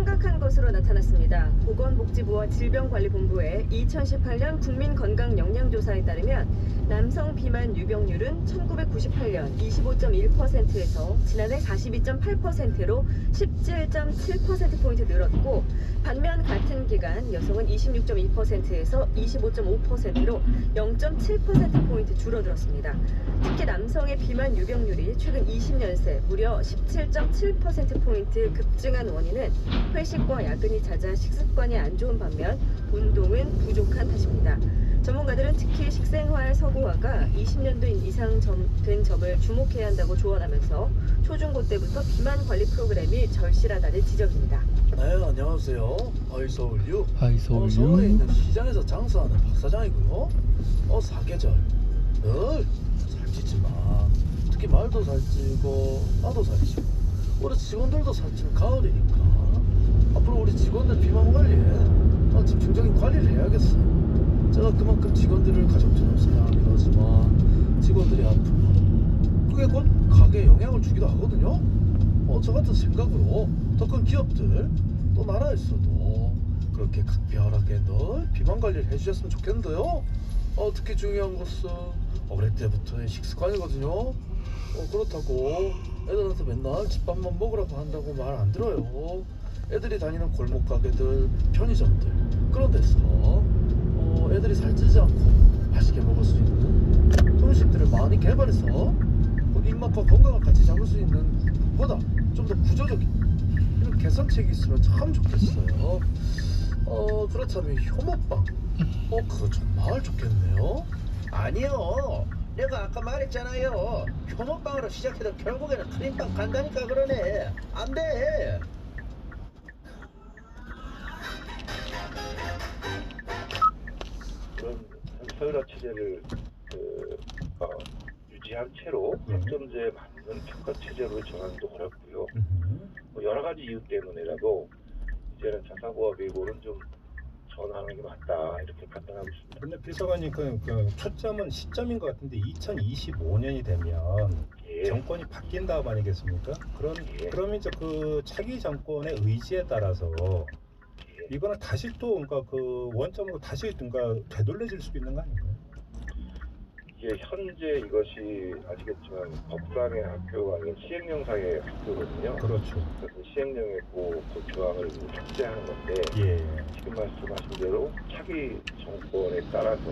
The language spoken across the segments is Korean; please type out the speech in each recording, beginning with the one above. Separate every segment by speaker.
Speaker 1: 심각한 것으로 나타났습니다. 보건복지부와 질병관리본부의 2018년 국민건강영양조사에 따르면 남성 비만 유병률은 1998년 25.1%에서 지난해 42.8%로 17.7%포인트 늘었고, 반면 같은 기간 여성은 26.2%에서 25.5%로 0.7%포인트 줄어들었습니다. 특히 남성의 비만 유병률이 최근 20년 새 무려 17.7%포인트 급증한 원인은 회식과 야근이 잦아 식습관이 안 좋은 반면 운동은 부족한 탓입니다. 전문가들은 특히 식생활 서구화가 20년도 이상 된 점을 주목해야 한다고 조언하면서 초중고 때부터 비만 관리 프로그램이 절실하다는 지적입니다.
Speaker 2: 네, 안녕하세요. 아이서울유.
Speaker 3: 아이서울유.
Speaker 2: 서울에 있는 시장에서 장사하는 박사장이고요. 사계절 늘 살찌지 마. 특히 말도 살찌고 나도 살찌고 우리 직원들도 살찌는 가을이니까 앞으로 우리 직원들 비만 관리에 집중적인 관리를 해야겠어. 제가 그만큼 직원들을 가족처럼 사랑하긴 하지만 직원들이 아프면 그게 곧 가게에 영향을 주기도 하거든요. 저 같은 생각으로 더 큰 기업들 또 나라에서도 그렇게 각별하게 늘 비만 관리를 해주셨으면 좋겠는데요. 특히 중요한 것은 어릴 때부터의 식습관이거든요. 그렇다고 애들한테 맨날 집밥만 먹으라고 한다고 말 안 들어요. 애들이 다니는 골목 가게들, 편의점들 그런 데서 애들이 살찌지 않고 맛있게 먹을 수 있는 음식들을 많이 개발해서 입맛과 건강을 같이 잡을 수 있는 보다 좀 더 구조적인 이런 개선책이 있으면 참 좋겠어요. 그렇다면 효모빵 그거 정말 좋겠네요.
Speaker 4: 아니요, 내가 아까 말했잖아요. 효모빵으로 시작해도 결국에는 크림빵 간다니까. 그러네. 안돼.
Speaker 5: 그런 서열화 체제를 유지한 채로 학점제에 맞는 평가 체제로 정하기도 어렵고요. 여러 가지 이유 때문에라도 이제는 자사고와 외고는 좀 전환하는 게 맞다 이렇게 판단하고 있습니다.
Speaker 6: 그런데 비서관님 그 초점은 시점인 것 같은데 2025년이 되면
Speaker 5: 예.
Speaker 6: 정권이 바뀐다고 아니겠습니까? 그럼 이제 그 차기 정권의 의지에 따라서 이거는 다시 또 그러니까 그 원점으로 다시 그러니까 되돌려질 수도 있는 거 아닌가요?
Speaker 5: 이게 현재 이것이 아시겠지만 법상의 학교가 아닌 시행령상의 학교거든요.
Speaker 6: 그렇죠.
Speaker 5: 그래서 시행령의 그 조항을 삭제하는 건데 지금 말씀하신 대로 차기 정권에 따라서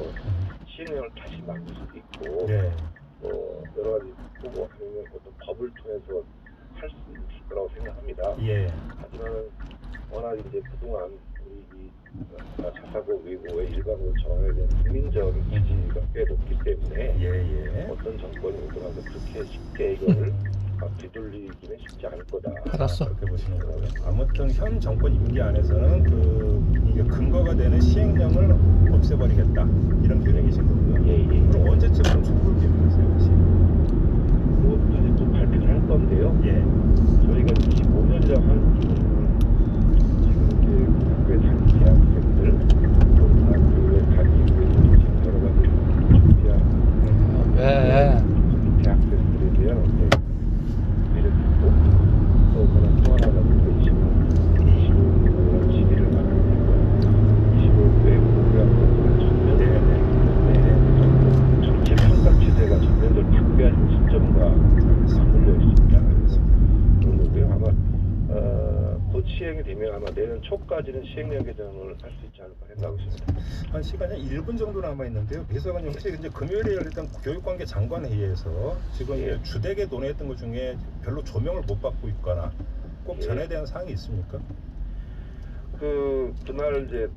Speaker 5: 시행령을 다시 만들 수도 있고 여러 가지 보고 하면 어떤 법을 통해서 할 수 있을 거라고 생각합니다. 하지만 워낙 이제 그동안 우리 이 자사고 외고의 일반으로 정해야 되는 국민적 지지가 꽤 높기 때문에 어떤 정권이 오더라도 그렇게 쉽게 이거를 되돌리기는 쉽지 않을 거다.
Speaker 3: 알았어.
Speaker 6: 그렇게 보시는 거고요. 아무튼 현 정권 임기 안에서는 이게 근거가 되는 시행령을 없애버리겠다 이런 계획이신 거고요. 그럼 언제쯤 속도를 계획하세요, 혹시?
Speaker 5: 그것까지 또 발표를 할 건데요. 저희가 25년이라고 하는 지금 이제 학교에 다니는 대학생들 또 학교에 다니는 지금 여러 가지 준비한 대학생들에 대한 어떤 매력있고 또 그런 또 하나가 25년 지리를 말하는 거고요. 25회 우리가 전체 평가 체제가 전면적으로 바뀌어야 하는 시점과 맞물려 있습니다. 그런 거고요. 아마 곧 시행이 되면 아마 내년 초까지는 시행령 개정을 할 수 있지 않을까 생각하고 있습니다.
Speaker 6: 한 시간이 1분 정도 남아 있는데요. 비서관님 혹시 이제 금요일에 열렸던 교육관계 장관회의에서 지금 이제 주되게 논의했던 것 중에 별로 조명을 못 받고 있거나 꼭 전에 대한 사항이 있습니까?
Speaker 5: 그날 이제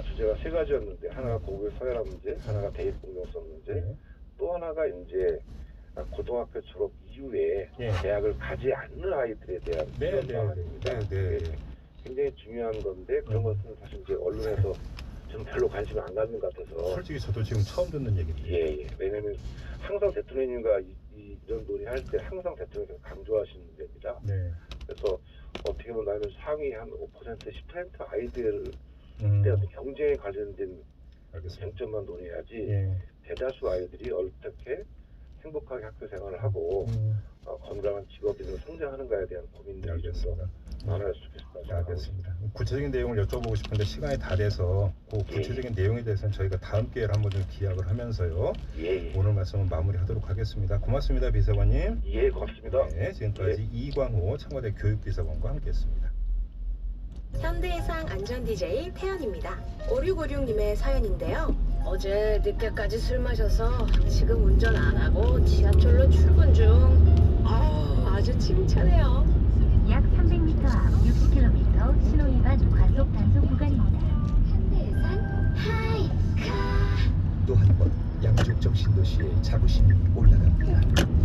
Speaker 5: 주제가 세 가지였는데 하나가 고교의 서열화 문제, 하나가 대입 공정성 문제, 또 하나가 이제 고등학교 졸업 이후에 대학을 가지 않는 아이들에 대한 지원 방안입니다. 굉장히 중요한 건데 그런 것은 사실 이제 언론에서 좀 별로 관심을 안 갖는 것 같아서.
Speaker 6: 솔직히 저도 지금 처음 듣는 얘기입니다.
Speaker 5: 왜냐면 항상 대통령님과 이런 논의할 때 항상 대통령께서 강조하시는 문제입니다. 그래서 어떻게 보면 나는 상위 한 5%, 10% 아이들 때 어떤 경쟁에 관련된 쟁점만 논의해야지 대다수 아이들이 어떻게 행복하게 학교 생활을 하고 건강한 직업인으로 성장하는가에 대한 고민들이 좀 더 많았으면 좋겠습니다.
Speaker 6: 알겠습니다. 구체적인 내용을 여쭤보고 싶은데 시간이 다 돼서 그 구체적인 내용에 대해서는 저희가 다음 기회에 한번 좀 기약을 하면서요.
Speaker 5: 예,
Speaker 6: 오늘 말씀은 마무리하도록 하겠습니다. 고맙습니다, 비서관님.
Speaker 5: 예, 고맙습니다.
Speaker 6: 네, 지금까지 이광호 청와대 교육비서관과 함께했습니다.
Speaker 3: 현대해상 안전 DJ 태연입니다. 5656님의 사연인데요. 어제 늦게까지 술 마셔서 지금 운전 안 하고 지하철로 출근 중. 아주 칭찬해요.
Speaker 7: 약 300m 앞 60km 신호위반 과속 단속 구간입니다.
Speaker 3: 현대해상 하이카.
Speaker 8: 또 한 번 양쪽 정신도시의 자부심이 올라갑니다.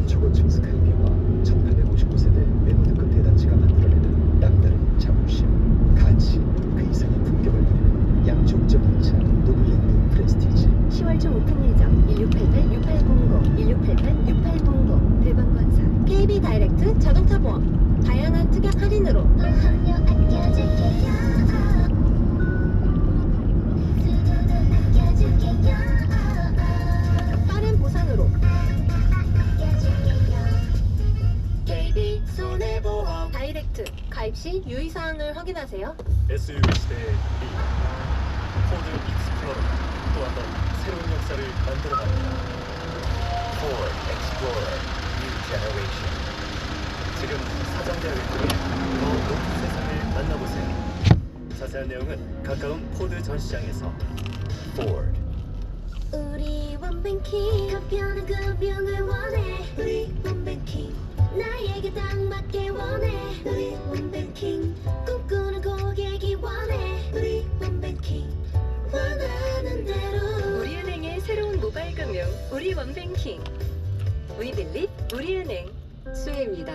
Speaker 8: 초고층 스카이뷰와 1850세대 메모드급 대단지가 만들어내는 남다른 자부심, 가치, 그 이상의 풍경을 누리는 양쪽 전기차 노블랜드 프레스티지.
Speaker 3: 10월 초 오픈 예정 1688-6800, 1688-6800 대방건설 KB 다이렉트 자동차 보험 다양한 특약 할인으로
Speaker 7: 보험료 아껴줄게요. 수고도 아껴줄게요.
Speaker 3: 빠른 보상으로
Speaker 7: 아껴줄게요.
Speaker 3: KB 손해보험 다이렉트 가입 시 유의사항을 확인하세요.
Speaker 9: SUV 시대의 리 포드 익스플로러 또 한 번 새로운 역사를 만들어갑니다. Ford Explorer New Generation. 지금 사전대회를 통해 더 높은 세상을 만나보세요. 자세한 내용은 가까운 포드 전시장에서. Ford.
Speaker 7: 우리 원뱅킹 간편한 금융을 원해. 우리 원뱅킹 나에게 딱 맞게 원해. 우리 원뱅킹 꿈꾸는 고객이 원해. 우리 원뱅킹 원하는 대로.
Speaker 1: 우리은행의 새로운 모바일 금융 우리 원뱅킹 위빌립 우리은행 수혜입니다.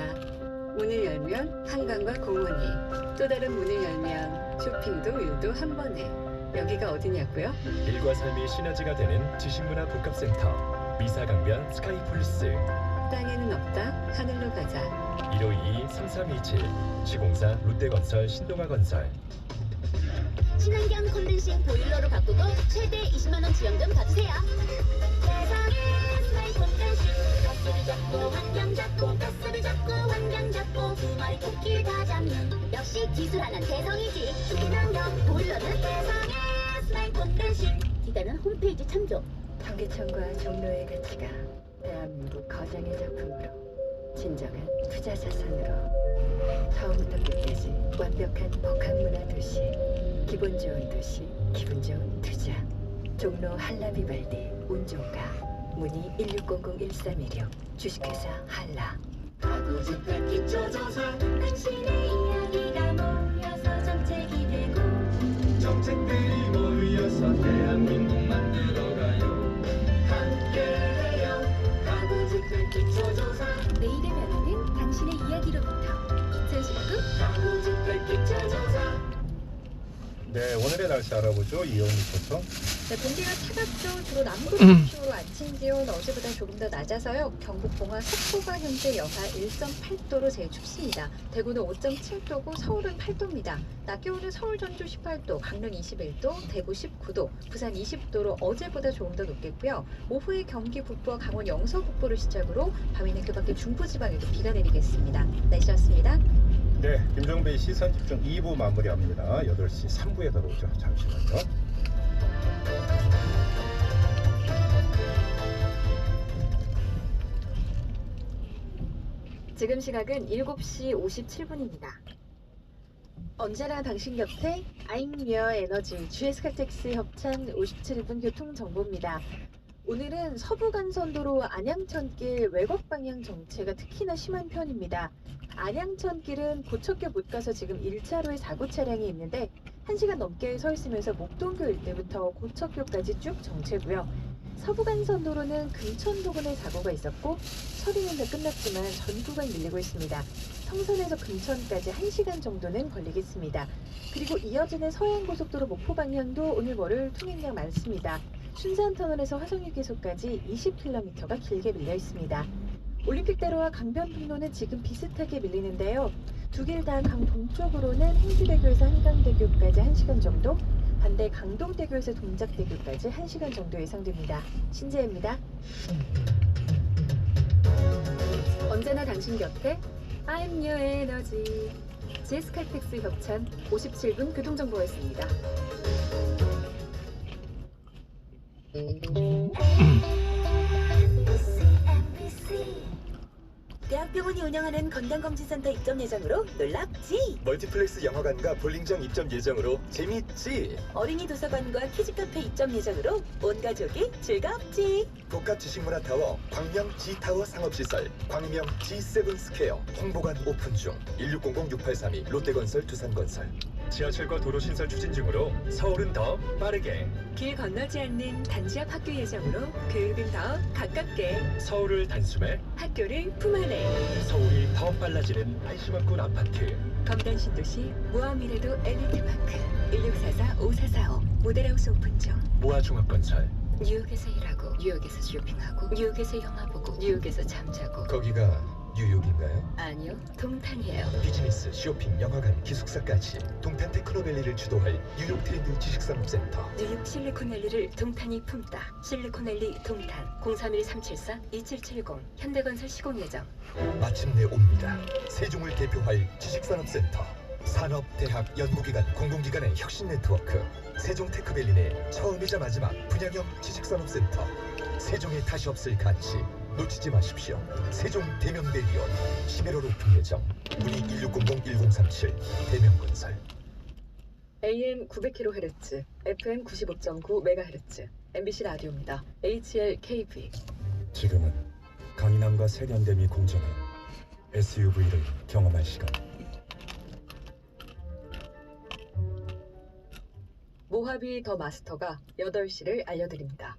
Speaker 1: 문을 열면 한강과 공원이 또 다른 문을 열면 쇼핑도 일도 한 번에 여기가 어디냐고요?
Speaker 9: 일과 삶의 시너지가 되는 지식문화 복합센터 미사강변 스카이폴리스.
Speaker 1: 땅에는 없다 하늘로 가자.
Speaker 9: 1522-3327 시공사 롯데건설 신동아건설.
Speaker 7: 친환경 콘덴싱 보일러로 바꾸고 최대 20만원 지원금 받으세요. 세상에 스마일폰 댄싱 가스를 잡고 환경 잡고 가스를 잡고 환경 잡고 두 마리 토끼를 다 잡는 역시 기술 하나는 대성이지. 친환경 보일러는 세상에 스마일폰 댄싱. 기다는 홈페이지 참조.
Speaker 1: 전기천과 종로의 가치가 대한민국 거장의 작품으로 진정한 투자 자산으로 처음부터 끝까지 완벽한 복합문화 도시 기분 좋은 도시 기분 좋은 투자 종로 한라비발디 운종가 문의 1600-1316 주식회사 한라.
Speaker 7: 가구주택 기초조사 당신의 이야기가 모여서 정책이 되고
Speaker 9: 정책들이 모여서 대한민국 만들어가요. 함께해요. 가구주택 기초조사.
Speaker 7: 내일의 변화는 당신의 이야기로부터 2019 가구주택 기초조사.
Speaker 6: 네, 오늘의 날씨 알아보죠. 이영희 리포터.
Speaker 10: 네, 공기가 차갑죠. 주로 남부 중심으로 아침 기온 어제보다 조금 더 낮아서요. 경북 봉화 속초가 현재 영하 1.8도로 제일 춥습니다. 대구는 5.7도고 서울은 8도입니다. 낮 기온은 서울 전주 18도, 강릉 21도, 대구 19도, 부산 20도로 어제보다 조금 더 높겠고요. 오후에 경기 북부와 강원 영서 북부를 시작으로 밤에는 그 밖에 중부지방에도 비가 내리겠습니다. 날씨였습니다.
Speaker 6: 네, 김종배의 시선집중 2부 마무리합니다. 8시 3부에 들어오죠. 잠시만요.
Speaker 10: 지금 시각은 7시 57분입니다. 언제나 당신 곁에 아임웨어 에너지 GS칼텍스 협찬 57분 교통정보입니다. 오늘은 서부간선도로 안양천길 외곽 방향 정체가 특히나 심한 편입니다. 안양천길은 고척교 못 가서 지금 1차로에 사고 차량이 있는데 1시간 넘게 서 있으면서 목동교 일대부터 고척교까지 쭉 정체고요. 서부간선도로는 금천 부근에 사고가 있었고 처리는 다 끝났지만 전 구간 밀리고 있습니다. 성산에서 금천까지 1시간 정도는 걸리겠습니다. 그리고 이어지는 서해안고속도로 목포 방향도 오늘 월요일 통행량 많습니다. 순산터널에서 화성휴게소까지 20km가 길게 밀려 있습니다. 올림픽대로와 강변북로는 지금 비슷하게 밀리는데요. 두 길 다 강 동쪽으로는 행주대교에서 한강대교까지 1시간 정도, 반대 강동대교에서 동작대교까지 1시간 정도 예상됩니다. 신재입니다. 언제나 당신 곁에 I'm your energy GS 칼텍스 협찬 57분 교통정보였습니다.
Speaker 3: 대학병원이 운영하는 건강검진센터 입점 예정으로 놀랍지?
Speaker 9: 멀티플렉스 영화관과 볼링장 입점 예정으로 재밌지?
Speaker 3: 어린이 도서관과 키즈카페 입점 예정으로 온 가족이 즐겁지?
Speaker 9: 복합 지식문화타워 광명 G타워 상업시설 광명 G7 스퀘어 홍보관 오픈 중 1600-6832 롯데건설 두산건설 지하철과 도로신설 추진 중으로 서울은 더 빠르게
Speaker 1: 길 건너지 않는 단지 앞 학교 예정으로 교육은 더 가깝게
Speaker 9: 서울을 단숨에
Speaker 1: 학교를 품 안에
Speaker 9: 서울이 더 빨라지는 한심원군 아파트
Speaker 1: 검단 신도시 모아미래도 엘리트파크 1644-5445 모델하우스 오픈 중
Speaker 9: 모아종합건설
Speaker 1: 뉴욕에서 일하고 뉴욕에서 쇼핑하고 뉴욕에서 영화 보고 뉴욕에서 잠자고
Speaker 9: 거기가 뉴욕인가요?
Speaker 1: 아니요 동탄이에요.
Speaker 9: 비즈니스, 쇼핑, 영화관, 기숙사까지 동탄 테크노밸리를 주도할 뉴욕 트렌드 지식산업센터
Speaker 1: 뉴욕 실리콘밸리를 동탄이 품다. 실리콘밸리 동탄 031-374-2770 현대건설 시공 예정.
Speaker 9: 마침내 옵니다. 세종을 대표할 지식산업센터 산업, 대학, 연구기관, 공공기관의 혁신 네트워크 세종 테크밸리 내 처음이자 마지막 분양형 지식산업센터 세종에 다시 없을 가치 놓치지 마십시오. 세종 대명대리온 11월 오픈 예정 문의 1600-1037 대명건설
Speaker 10: AM 900kHz, FM 95.9MHz, MBC 라디오입니다. HLKB.
Speaker 8: 지금은 강인함과 세련됨이 공존한 SUV를 경험할 시간.
Speaker 10: 모하비 더 마스터가 8시를 알려드립니다.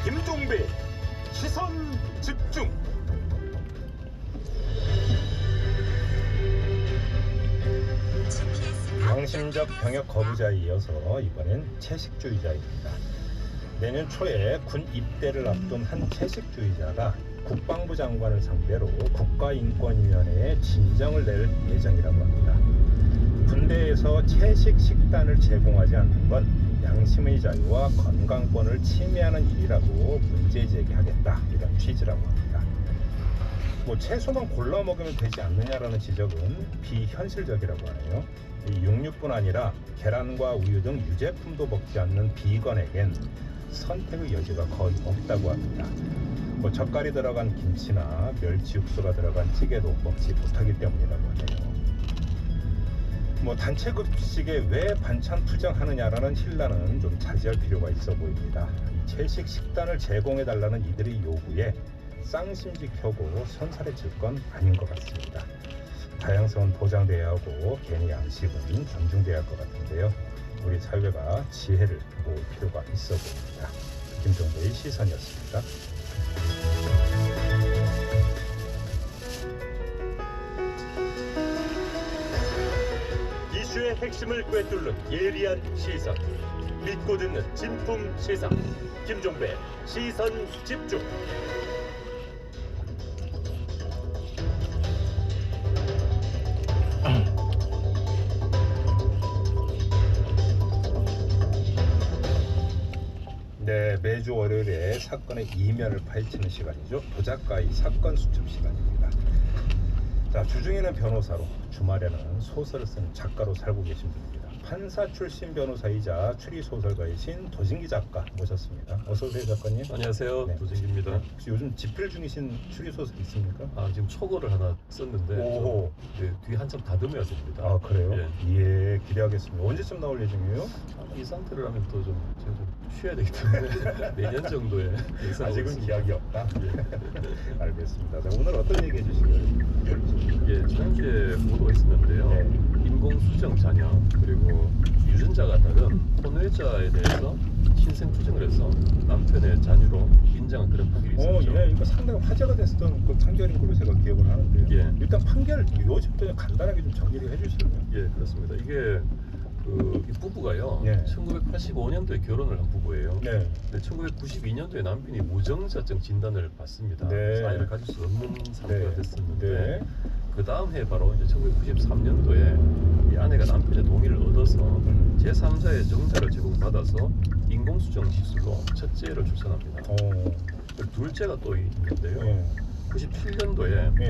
Speaker 6: 김종배 시선 집중. 양심적 병역 거부자에 이어서 이번엔 채식주의자입니다. 내년 초에 군 입대를 앞둔 한 채식주의자가 국방부 장관을 상대로 국가인권위원회에 진정을 낼 예정이라고 합니다. 군대에서 채식 식단을 제공하지 않는 건 양심의 자유와 건강권을 침해하는 일이라고 문제 제기하겠다, 이런 취지라고 합니다. 채소만 골라 먹으면 되지 않느냐라는 지적은 비현실적이라고 하네요. 이 육류뿐 아니라 계란과 우유 등 유제품도 먹지 않는 비건에겐 선택의 여지가 거의 없다고 합니다. 젓갈이 들어간 김치나 멸치 육수가 들어간 찌개도 먹지 못하기 때문이라고 하네요. 단체 급식에 왜 반찬 투정하느냐라는 혼란은 좀 자제할 필요가 있어 보입니다. 이 채식 식단을 제공해달라는 이들의 요구에 쌍심지 켜고 손살해질 건 아닌 것 같습니다. 다양성은 보장돼야 하고 개인의 양식은 존중돼야 할 것 같은데요. 우리 사회가 지혜를 모을 필요가 있어 보입니다. 김종배의 시선이었습니다.
Speaker 9: 이슈의 핵심을 꿰뚫는 예리한 시선 믿고 듣는 진품 시선 김종배 시선 집중.
Speaker 6: 네, 매주 월요일에 사건의 이면을 파헤치는 시간이죠. 도작가의 사건 수첩 시간입니다. 자, 주중에는 변호사로, 주말에는 소설을 쓰는 작가로 살고 계신 분입니다. 판사 출신 변호사이자 추리소설가이신 도진기 작가 모셨습니다. 어서 오세요, 작가님.
Speaker 11: 안녕하세요.
Speaker 6: 네.
Speaker 11: 도진기입니다.
Speaker 6: 혹시 요즘 집필 중이신 추리소설 있습니까?
Speaker 11: 지금 초고를 하나 썼는데
Speaker 6: 오.
Speaker 11: 뒤에 한참 다듬어야 됩니다.
Speaker 6: 아, 그래요?
Speaker 11: 예.
Speaker 6: 예, 기대하겠습니다. 언제쯤 나올 예정이에요?
Speaker 11: 이 상태를 하면 또 제가 좀 쉬어야 되기 때문에 내년 정도에
Speaker 6: 아직은 기약이 없다?
Speaker 11: 예.
Speaker 6: 알겠습니다. 자, 오늘 어떤 얘기 해주시나요?
Speaker 11: 예, 지난주에 보도가 있었는데요.
Speaker 6: 네.
Speaker 11: 인공수정 자녀 그리고 유전자가 다른 혼외자에 대해서 신생 추정을 해서 남편의 자녀로 인정한 그런 판결이 있었죠.
Speaker 6: 예, 이거 상당히 화제가 됐었던 그 판결인 걸로 제가 기억을 하는데요.
Speaker 11: 예.
Speaker 6: 일단 판결 요지부터 간단하게 좀 정리를 해주실까요?
Speaker 11: 예, 그렇습니다. 이게 이 부부가요.
Speaker 6: 예.
Speaker 11: 1985년도에 결혼을 한 부부예요.
Speaker 6: 네.
Speaker 11: 근데 1992년도에 남편이 무정자증 진단을 받습니다.
Speaker 6: 네.
Speaker 11: 그래서 아이를 가질 수 없는 상태가
Speaker 6: 네.
Speaker 11: 됐었는데
Speaker 6: 네.
Speaker 11: 그 다음 해 바로 이제 1993년도에 이 아내가 남편의 동의를 얻어서 제3자의 정자를 제공받아서 인공수정 시술로 첫째를 출산합니다. 둘째가 또 있는데요.
Speaker 6: 예.
Speaker 11: 97년도에
Speaker 6: 예.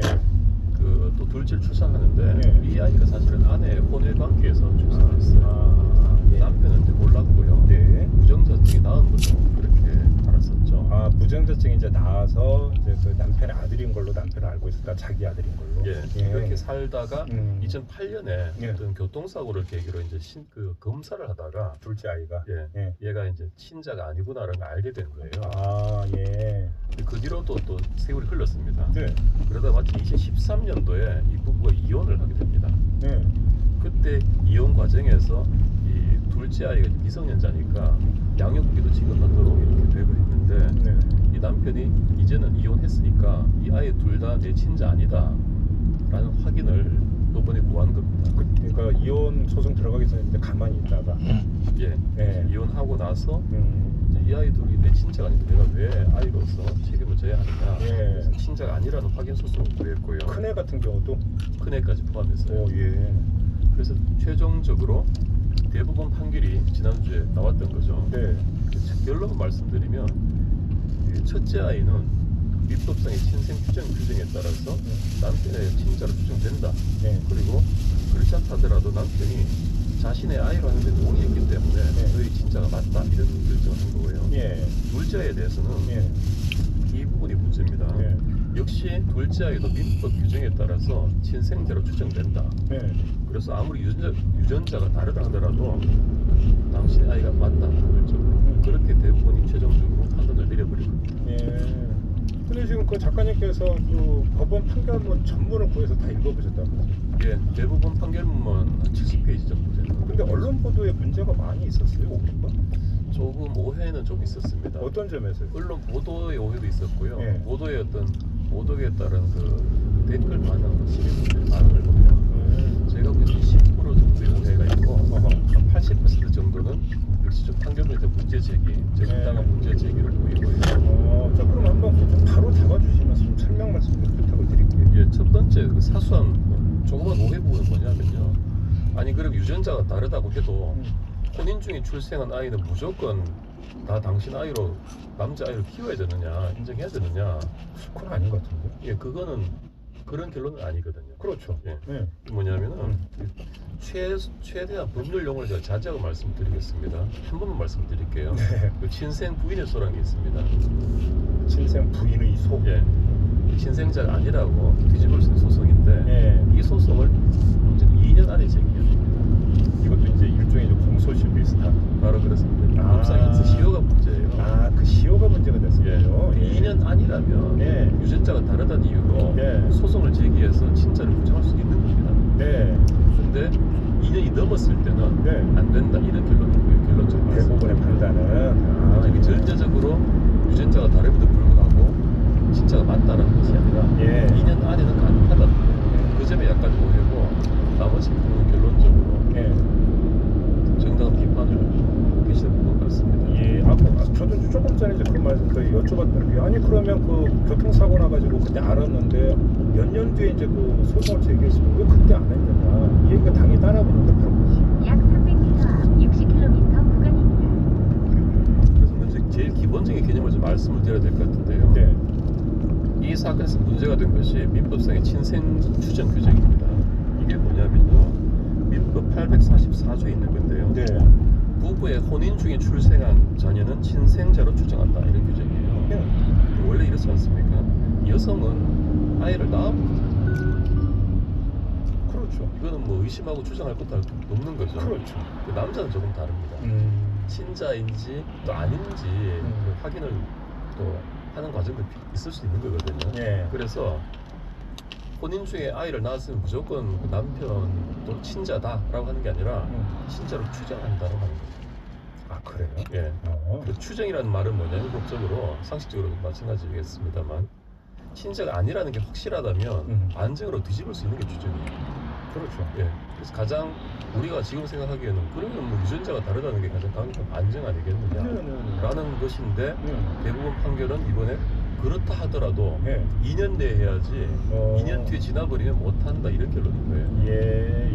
Speaker 11: 그 또 둘째를 출산하는데
Speaker 6: 예.
Speaker 11: 이 아이가 사실은 아내의 혼외 관계에서 출산을 했어요.
Speaker 6: 예.
Speaker 11: 남편은 이제 몰랐고요.
Speaker 6: 네.
Speaker 11: 무정자증이 나은 걸로 그렇게 알았었죠.
Speaker 6: 아, 무정자증이 이제 나와서 이제 그 남편의 아들인 걸로 남편을 알고 있었다. 자기 아들인 걸로.
Speaker 11: 예. 그렇게 살다가 2008년에
Speaker 6: 예.
Speaker 11: 어떤 교통사고를 계기로 이제 그 검사를 하다가
Speaker 6: 둘째 아이가
Speaker 11: 예. 얘가 이제 친자가 아니구나라는 걸 알게 된 거예요.
Speaker 6: 아, 예.
Speaker 11: 그 뒤로 또 세월이 흘렀습니다.
Speaker 6: 네.
Speaker 11: 그러다 마치 2013년도에 이 부부가 이혼을 하게 됩니다.
Speaker 6: 네.
Speaker 11: 그때 이혼 과정에서 이 둘째 아이가 이제 미성년자니까 양육비도 지급하도록 이렇게 되고 했는데
Speaker 6: 네.
Speaker 11: 이 남편이 이제는 이혼했으니까 이 아이 둘 다 내 친자 아니다 라는 확인을 이번에 구한 겁니다.
Speaker 6: 그러니까 이혼 소송 들어가기 전에 이제 가만히 있다가
Speaker 11: 예.
Speaker 6: 예.
Speaker 11: 이혼하고 나서 이제 이 아이들이 내 친자가 아닌데 내가 왜 아이로서 책임을 져야 하느냐.
Speaker 6: 예.
Speaker 11: 그래서 친자가 아니라는 확인 소송을 구했고요.
Speaker 6: 큰애 같은 경우도
Speaker 11: 큰애까지 포함해서요.
Speaker 6: 예.
Speaker 11: 그래서 최종적으로 대법원 판결이 지난주에 나왔던 거죠.
Speaker 6: 네.
Speaker 11: 결론을 말씀드리면 이 첫째 아이는 민법상의 친생 규정 규정에 따라서 남편의 친자로 추정된다.
Speaker 6: 네.
Speaker 11: 그리고 그렇지 않다더라도 남편이 자신의 아이로 하는데 동의했기 때문에 너희 친자가 맞다 이런 결정을 한 거고요.
Speaker 6: 예.
Speaker 11: 둘째에 대해서는
Speaker 6: 예.
Speaker 11: 이 부분이 문제입니다.
Speaker 6: 예.
Speaker 11: 역시 둘째 아이도 민법 규정에 따라서 친생자로 추정된다.
Speaker 6: 예.
Speaker 11: 그래서 아무리 유전자가 다르다 하더라도 당신의 아이가 맞다. 그렇죠. 그렇게 대법원이 최종적으로 판단을 내려버린 겁니다.
Speaker 6: 예. 근데 지금 그 작가님께서 그 법원 판결문 전문을 구해서 다 읽어보셨다고요?
Speaker 11: 예, 대법원 판결문만 한 70페이지 정도 되는.
Speaker 6: 근데 언론 보도에 문제가 많이 있었어요, 오해가?
Speaker 11: 조금 오해는 좀 있었습니다.
Speaker 6: 어떤 점에서요?
Speaker 11: 언론 보도의 오해도 있었고요.
Speaker 6: 예.
Speaker 11: 보도의 어떤 보도에 따른 그 댓글 반응, 시민분들 반응을 보면 제가 보기엔 20% 정도의 오해가 있고 한 80% 정도는 역시 좀 판결문에 대한 문제 제기, 정당한 문제 제기를 보이고요.
Speaker 6: 자, 그럼 한번 좀 바로 잡아주시면서 좀 설명 말씀 좀 부탁을 드릴게요.
Speaker 11: 예, 첫 번째 그 사소한 조그만 오해 부분은 뭐냐면요. 아니 그럼 유전자가 다르다고 해도 혼인 중에 출생한 아이는 무조건 다 당신 아이로 남자 아이를 키워야 되느냐 인정해야 되느냐
Speaker 6: 그건 아닌 것 같은데.
Speaker 11: 예, 그거는 그런 결론은 아니거든요.
Speaker 6: 그렇죠.
Speaker 11: 예.
Speaker 6: 네.
Speaker 11: 뭐냐면은 최대한 법률 용어를 제가 자제하고 말씀드리겠습니다. 한 번만 말씀드릴게요.
Speaker 6: 네.
Speaker 11: 그 친생 부인의 소라는 게 있습니다.
Speaker 6: 친생 부인의 소.
Speaker 11: 예. 친생자가 아니라고 뒤집을 수 있는 소송인데
Speaker 6: 예.
Speaker 11: 이 소송을 문제 2년 안에 제기해야 됩니다.
Speaker 6: 이것도 이제 일종의 이제 공소시 비슷한.
Speaker 11: 바로 그렇습니다. 법상에서 시효가 문제예요.
Speaker 6: 아, 그 시효가 문제가 됐어요.
Speaker 11: 예. 2년 안이라면
Speaker 6: 예.
Speaker 11: 유전자가 다르다는 이유로
Speaker 6: 예.
Speaker 11: 소송을 제기해서 친자를 부정할 수 있는 겁니다.
Speaker 6: 네.
Speaker 11: 근데 2년이 넘었을 때는
Speaker 6: 네.
Speaker 11: 안 된다 이런 결론이고요. 결론적으로
Speaker 6: 대부분의 판단은
Speaker 11: 이게 절대적으로 유전자가 다름에도 불구하고 친자가 맞다는 것이 아니라
Speaker 6: 예.
Speaker 11: 2년 안에는 가능하다. 그 점에 약간 오해고 나머지 부분은 결론적으로 정당한 비판을 하고 계시는 분 같습니다.
Speaker 6: 예. 저도 조금 전에 이제 그런 말씀 여쭤봤던 게 아니 그러면 그 교통사고 나가지고 그때 알았는데 몇 년 뒤에 이제 그 소송을 제기했으면 왜 그때 안 했느냐 이 얘기가 당연히 따라붙는데 바로
Speaker 7: 약 300m 앞 60km 구간입니다.
Speaker 11: 그래서 먼저 제일 기본적인 개념을 좀 말씀을 드려야 될 것 같은데요.
Speaker 6: 네.
Speaker 11: 이 사건에서 문제가 된 것이 민법상의 친생 추정 규정입니다. 이게 뭐냐면요. 민법 844조에 있는 건데요.
Speaker 6: 네.
Speaker 11: 부부의 혼인 중에 출생한 자녀는 친생자로 추정한다 이런 규정이에요.
Speaker 6: 네.
Speaker 11: 원래 이렇지 않습니까? 여성은 아이를 낳으면
Speaker 6: 그렇죠.
Speaker 11: 이거는 뭐 의심하고 추정할 것도 없는 거죠.
Speaker 6: 그렇죠.
Speaker 11: 그 남자는 조금 다릅니다. 친자인지 또 아닌지 그 확인을 또 하는 과정도 있을 수 있는 거거든요.
Speaker 6: 예.
Speaker 11: 그래서 혼인 중에 아이를 낳았으면 무조건 그 남편도 친자다라고 하는 게 아니라 친자로 추정한다고 하는 거죠.
Speaker 6: 아, 그래요?
Speaker 11: 예. 그 추정이라는 말은 뭐냐면 법적으로 상식적으로 마찬가지겠습니다만 친자가 아니라는 게 확실하다면 반증으로 뒤집을 수 있는 게 추정이에요.
Speaker 6: 그렇죠.
Speaker 11: 예. 그래서 가장 우리가 지금 생각하기에는 그러면 뭐 유전자가 다르다는 게 가장 강력한 반증 아니겠느냐라는 것인데 대부분 판결은 이번에 그렇다 하더라도 2년 내에 해야지 2년 뒤에 지나버리면 못한다 이런 결론인 거예요.
Speaker 6: 예.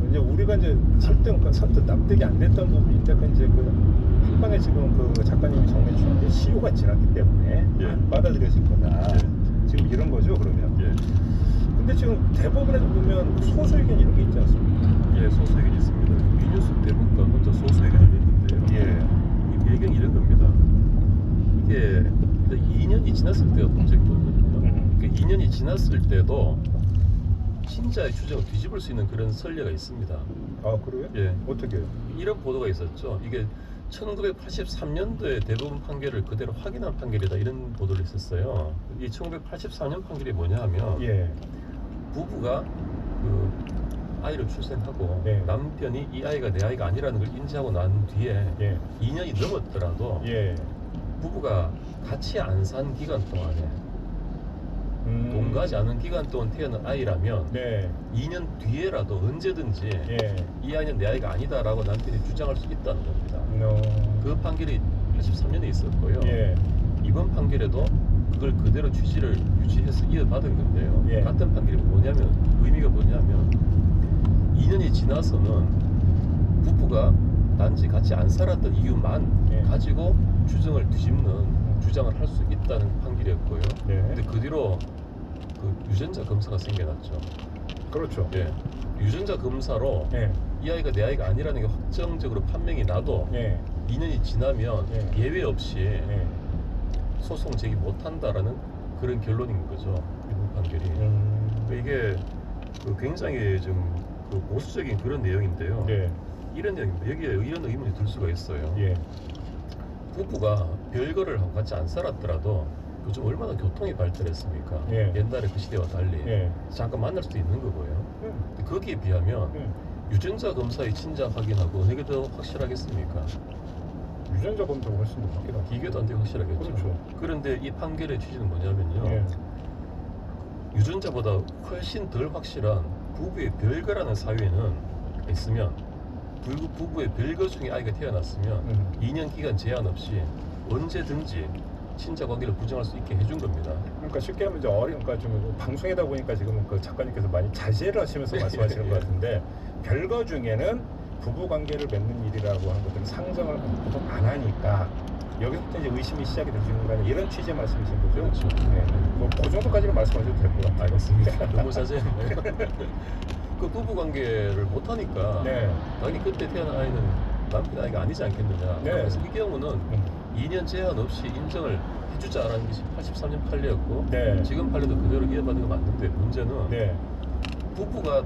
Speaker 6: 이제 우리가 이제 선뜻 납득이 안 됐던 부분인데 그 이제 그 한 방에 지금 그 작가님이 정리해 주신 게 시효가 지났기 때문에 안 받아들여질 거다. 지금 이런 거죠, 그러면. 근데 지금 대법원에도 보면 소수 의견 이런 게 있지 않습니까?
Speaker 11: 예, 소수 의견이 있습니다. 민유수 대법관 혼자 소수 의견을 냈는데요. 이 배경이 이런 겁니다. 이게 2년이 지났을 때가 문제거든요. 그러니까 2년이 지났을 때도 신자의 주장을 뒤집을 수 있는 그런 선례가 있습니다.
Speaker 6: 아, 그래요?
Speaker 11: 예.
Speaker 6: 어떻게요?
Speaker 11: 이런 보도가 있었죠. 이게 1983년도에 대법원 판결을 그대로 확인한 판결이다 이런 보도를 했었어요. 이 1984년 판결이 뭐냐 하면 부부가 그 아이를 출생하고 남편이 이 아이가 내 아이가 아니라는 걸 인지하고 난 뒤에 2년이 넘었더라도 부부가 같이 안 산 기간 동안에 동거하지 않은 기간 동안 태어난 아이라면 2년 뒤에라도 언제든지 이 아이는 내 아이가 아니다라고 남편이 주장할 수 있다는 겁니다. 그 판결이 83년에 있었고요. 이번 판결에도 그걸 그대로 취지를 유지해서 이어받은 건데요. 같은 판결이 뭐냐면 의미가 뭐냐면 2년이 지나서는 부부가 단지 같이 안 살았던 이유만 가지고 주장을 뒤집는 주장을 할 수 있다는 판결이었고요. 근데 그 뒤로 그 유전자 검사가 생겨났죠.
Speaker 6: 그렇죠.
Speaker 11: 유전자 검사로 이 아이가 내 아이가 아니라는 게 확정적으로 판명이 나도 2년이 지나면 예외 없이 소송 제기 못한다라는 그런 결론인 거죠. 이번 판결이. 이게 그 굉장히 좀 그 보수적인 그런 내용인데요. 이런 내용입니다. 여기에 이런 의문이 들 수가 있어요. 부부가 별거를 하고 같이 안 살았더라도 요즘 얼마나 교통이 발달했습니까? 옛날에 그 시대와 달리 잠깐 만날 수도 있는 거고요. 근데 거기에 비하면 유전자 검사의 친자 확인하고 어느 게 더 확실하겠습니까?
Speaker 6: 유전자 검사가 훨씬 더 확실하죠.
Speaker 11: 비교도 안 되고 확실하겠죠.
Speaker 6: 그렇죠.
Speaker 11: 그런데 이 판결의 취지는 뭐냐면요. 유전자보다 훨씬 덜 확실한 부부의 별거라는 사유에는 있으면 부부의 별거 중에 아이가 태어났으면 2년 기간 제한 없이 언제든지 친자 관계를 부정할 수 있게 해준 겁니다.
Speaker 6: 그러니까 쉽게 하면 이제 그러니까 좀 방송이다 보니까 지금 그 작가님께서 많이 자제를 하시면서 말씀하시는 것 같은데 별거 중에는 부부 관계를 맺는 일이라고 하는 것들은 상정을 보통 안 하니까 여기서부터 이제 의심이 시작이 될 수 있는 거 아니에요? 이런 취지의 말씀이신 거죠?
Speaker 11: 그렇죠.
Speaker 6: 그 정도까지는 말씀하셔도 될 것 같아요.
Speaker 11: 알겠습니다. 너무 자세했네요. 그 부부 관계를 못 하니까 당연히 그때 태어난 아이는 남편 아이가 아니지 않겠느냐. 그래서 이 경우는 2년 제한 없이 인정을 해주자라는 것이 83년 판례였고 지금 판례도 그대로 이어받는 건 맞는데 문제는 부부가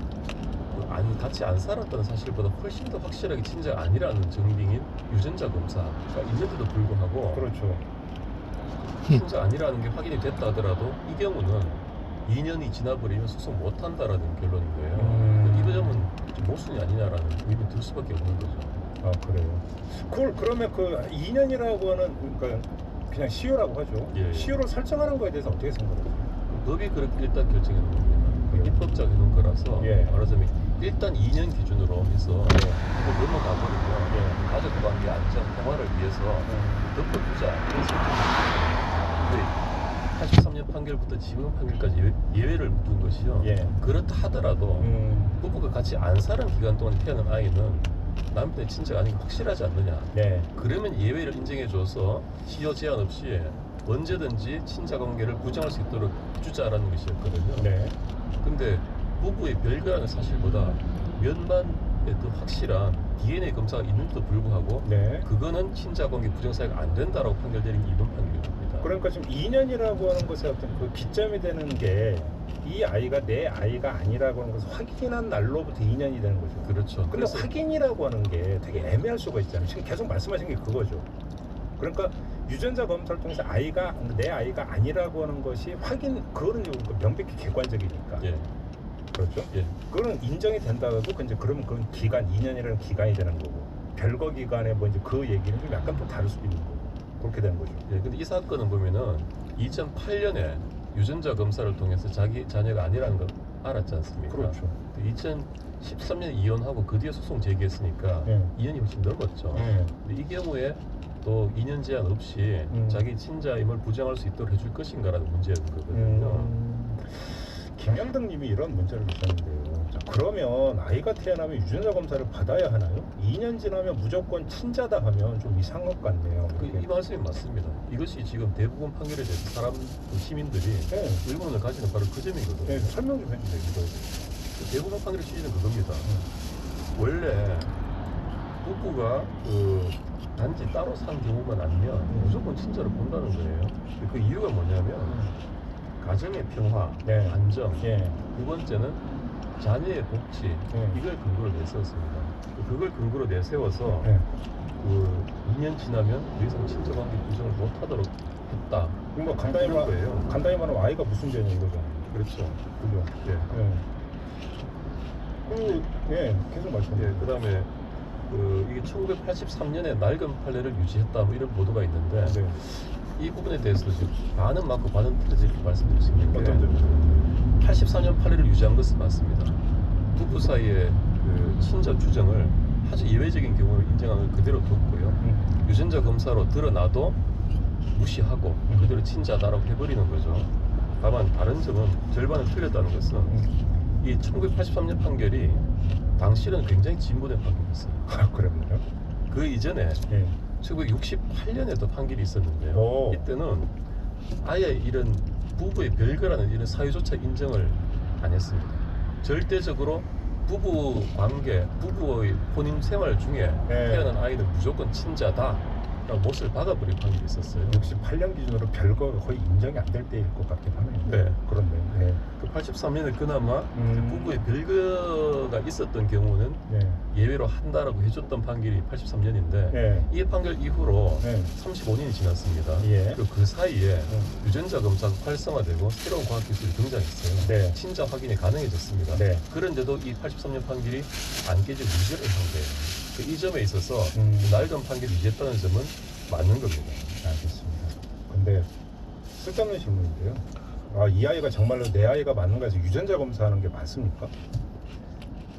Speaker 11: 같이 안 살았다는 사실보다 훨씬 더 확실하게 친자가 아니라는 증빙인 유전자 검사가 있는데도 불구하고 친자 아니라는 게 확인이 됐다 하더라도 이 경우는 2년이 지나버리면 소송 못한다라는 결론인 거예요. 이 점은 좀 모순이 아니냐라는 의문이 들 수밖에 없는 거죠.
Speaker 6: 아, 그래요. 그러면 그 2년이라고 하는 그러니까 그냥 시효라고 하죠. 시효를 설정하는 거에 대해서 어떻게 생각하세요?
Speaker 11: 법이 그렇게 일단 결정해 놓은 겁니다. 입법자가 해놓은 거라서 말하자면 일단 2년 기준으로 해서 이걸 넘어가 버리면 가족관계 안정 평화를 위해서 덮어두자 그래서 83년 판결부터 지금 판결까지 예외를 둔 것이요. 그렇다 하더라도 부부가 같이 안 살은 기간 동안 태어난 아이는 남편의 친자가 아닌 게 확실하지 않느냐. 그러면 예외를 인정해줘서 시효 제한 없이 언제든지 친자 관계를 부정할 수 있도록 해주자라는 것이었거든요. 근데 부부의 별거라는 사실보다 몇만의 더 확실한 DNA 검사가 있는데도 불구하고 그거는 친자 관계 부정 사유가 안 된다라고 판결되는 게 이번 판결입니다.
Speaker 6: 그러니까 지금 2년이라고 하는 것의 어떤 그 기점이 되는 게 이 아이가 내 아이가 아니라고 하는 것을 확인한 날로부터 2년이 되는 거죠.
Speaker 11: 그렇죠.
Speaker 6: 근데 확인이라고 하는 게 되게 애매할 수가 있잖아요. 지금 계속 말씀하신 게 그거죠. 그러니까 유전자 검사를 통해서 내 아이가 아니라고 하는 것이 그거는 명백히 객관적이니까. 그렇죠? 그거는 인정이 된다고 해도 그러면 그건 기간 2년이라는 기간이 되는 거고 별거 기간에 뭐 이제 그 얘기는 좀 약간 또 다를 수도 있는 거고 그렇게 되는 거죠.
Speaker 11: 근데 이 사건은 보면은 2008년에 유전자 검사를 통해서 자기 자녀가 아니라는 걸 알았지 않습니까?
Speaker 6: 그렇죠.
Speaker 11: 2013년에 이혼하고 그 뒤에 소송 제기했으니까 2년이 훨씬 넘었죠. 근데 이 경우에 또 2년 제한 없이 자기 친자임을 부정할 수 있도록 해줄 것인가라는 문제인 거거든요.
Speaker 6: 김양덕 님이 이런 문자를 주셨는데요. 자, 그러면 아이가 태어나면 유전자 검사를 받아야 하나요? 2년 지나면 무조건 친자다 하면 좀 이상한 것 같네요.
Speaker 11: 이 말씀이 맞습니다. 이것이 지금 대부분 판결에 대해서 시민들이 의문을 가지는 바로 그 점이거든요.
Speaker 6: 네, 설명 좀 해주세요. 이거.
Speaker 11: 대부분 판결의 취지는 그겁니다. 원래 부부가 단지 따로 산 경우만 아니면 무조건 친자를 본다는 거예요. 그 이유가 뭐냐면 가정의 평화, 안정, 두 번째는 자녀의 복지, 이걸 근거로 내세웠습니다. 그걸 근거로 내세워서 2년 지나면 더 이상 친자관계 부정을 못하도록 했다.
Speaker 6: 그러니까 간단히 말하면 아이가 무슨 죄냐 이거죠.
Speaker 11: 그렇죠.
Speaker 6: 그죠. 계속 말씀해주세요.
Speaker 11: 그다음에 이게 1983년에 낡은 판례를 유지했다 뭐 이런 보도가 있는데 이 부분에 대해서 지금 반은 맞고 반은 틀리지 이렇게 말씀드릴 수 있는 게 83년 판례를 유지한 것은 맞습니다. 부부 사이의 친자 추정을 아주 예외적인 경우를 인정하는 걸 그대로 뒀고요. 유전자 검사로 드러나도 무시하고 그대로 친자다라고 해버리는 거죠. 다만 다른 점은 절반은 틀렸다는 것은 이 1983년 판결이 당시는 굉장히 진보된 판결이었어요.
Speaker 6: 그랬나요?
Speaker 11: 그 이전에 1968년에도 판결이 있었는데요. 이때는 아예 이런 부부의 별거라는 이런 사유조차 인정을 안 했습니다. 절대적으로 부부 관계, 부부의 혼인 생활 중에 태어난 아이는 무조건 친자다 라고 못을 박아버린 판결이 있었어요.
Speaker 6: 68년 기준으로 별거가 거의 인정이 안 될 때일 것 같긴 하네요.
Speaker 11: 네.
Speaker 6: 그렇네요.
Speaker 11: 그 83년에 그나마 부부의 별거가 있었던 경우는 예외로 한다라고 해줬던 판결이 83년인데 이 판결 이후로 35년이 지났습니다. 그 사이에 유전자 검사가 활성화되고 새로운 과학기술이 등장했어요. 친자 확인이 가능해졌습니다. 그런데도 이 83년 판결이 안 깨지고 유죄를 한 거예요. 이 점에 있어서 낡은 판결을 유지했다는 점은 맞는 겁니다.
Speaker 6: 알겠습니다. 근데 쓸데없는 질문인데요. 이 아이가 정말로 내 아이가 맞는가 해서 유전자 검사하는 게 맞습니까?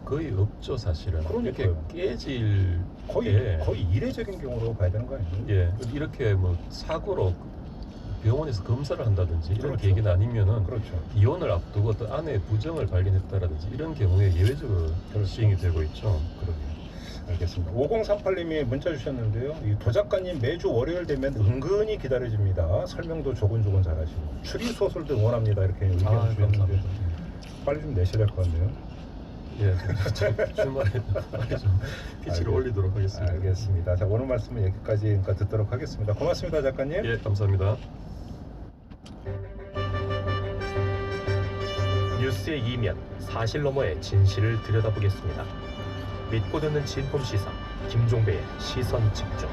Speaker 11: 거의 없죠, 사실은.
Speaker 6: 그러니까요.
Speaker 11: 이렇게 깨질
Speaker 6: 거의 이례적인 경우로 봐야 되는 거 아니에요?
Speaker 11: 이렇게 뭐 사고로 병원에서 검사를 한다든지 이런 계기는 아니면은 이혼을 앞두고 어떤 아내의 부정을 발견했다라든지 이런 경우에 예외적으로 시행이 되고 있죠.
Speaker 6: 그러게요. 알겠습니다. 5038님이 문자 주셨는데요. 이 도작가님 매주 월요일 되면 은근히 기다려집니다. 설명도 조곤조곤 잘하시고 추리 소설도 응원합니다. 이렇게 의견 주셨는데 빨리 좀 내셔야 될 것 같네요.
Speaker 11: 주말에 빨리 좀 피치를 올리도록 하겠습니다.
Speaker 6: 알겠습니다. 자, 오늘 말씀은 여기까지 듣도록 하겠습니다. 고맙습니다, 작가님.
Speaker 11: 감사합니다.
Speaker 12: 뉴스의 이면, 사실 너머의 진실을 들여다보겠습니다. 믿고 듣는 진품 시사, 김종배의 시선 집중.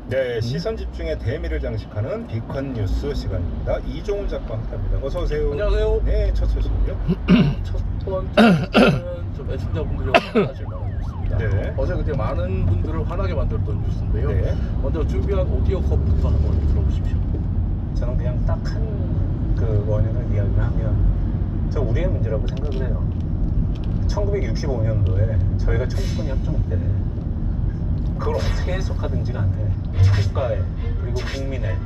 Speaker 6: 네, 시선 집중의 대미를 장식하는 비컨 뉴스 시간입니다. 이종훈 작가 함께합니다. 어서 오세요.
Speaker 2: 안녕하세요.
Speaker 6: 네, 첫 소식이요.
Speaker 2: 첫 번째는 좀 애청자분들이 화나실 만한 뉴스입니다. 어제 그때 많은 분들을 화나게 만들었던 뉴스인데요. 먼저 준비한 오디오 컷부터 한번 들어보십시오.
Speaker 13: 저는 그냥 딱 한 그 원인을 이야기를 하면 저 우리의 문제라고 생각을 해요. 1965년도에 저희가 청구권이 협정할 때 그걸 어떻게 해석하든지가 안 돼. 국가의 그리고 국민의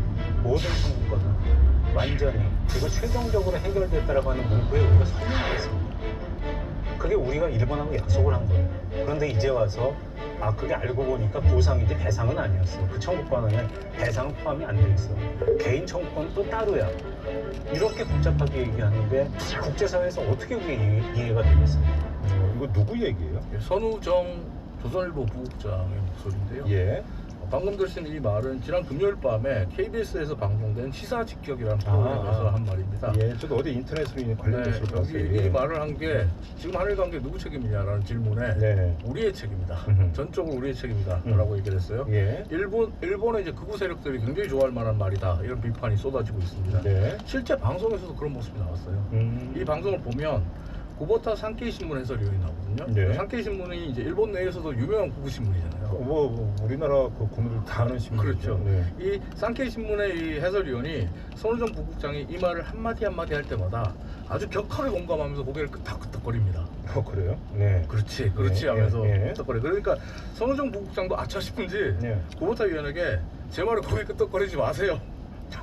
Speaker 13: 모든 청구권은 완전히 그리고 최종적으로 해결됐다라고 하는 문구에 우리가 서명했습니다. 그게 우리가 일본하고 약속을 한 거예요. 그런데 이제 와서 그게 알고 보니까 보상이지 배상은 아니었어. 그 청구권에 배상은 포함이 안 돼 있어. 개인 청구권은 또 따로야. 이렇게 복잡하게 얘기하는데 국제사회에서 어떻게 그게 이해가 되겠어요?
Speaker 6: 이거 누구 얘기예요?
Speaker 2: 선우정 조선일보 부국장의 목소리인데요. 방금 들으신 이 말은 지난 금요일 밤에 KBS에서 방송된 시사직격이라는 프로그램에서 한 말입니다.
Speaker 6: 저도 어디 인터넷으로 관련 뉴스를 봤어요.
Speaker 2: 이 말을 한 게 지금 한일 관계 누구 책임이냐라는 질문에 우리의 책임이다. 전적으로 우리의 책임이다. 라고 얘기를 했어요. 일본의 이제 극우 세력들이 굉장히 좋아할 만한 말이다. 이런 비판이 쏟아지고 있습니다. 실제 방송에서도 그런 모습이 나왔어요. 이 방송을 보면 구보타 산케이 신문 해설위원이 나오거든요.
Speaker 14: 있거든요.
Speaker 6: 네.
Speaker 14: 산케이 신문이 이제 일본 내에서도 유명한 국부 신문이잖아요.
Speaker 6: 뭐 우리나라 그 국민들 다 아는 신문이죠.
Speaker 14: 그렇죠.
Speaker 6: 네.
Speaker 14: 이 산케이 신문의 이 해설위원이 손호정 부국장이 이 말을 한마디 한마디 할 때마다 아주 격하게 공감하면서 고개를 끄덕끄덕거립니다.
Speaker 6: 그래요? 네.
Speaker 14: 그렇지
Speaker 6: 네,
Speaker 14: 하면서
Speaker 6: 네.
Speaker 14: 끄덕거려. 그러니까 손호정 부국장도 아차 싶은지
Speaker 6: 네.
Speaker 14: 고보타 위원에게 제 말을 고개 끄덕거리지 마세요.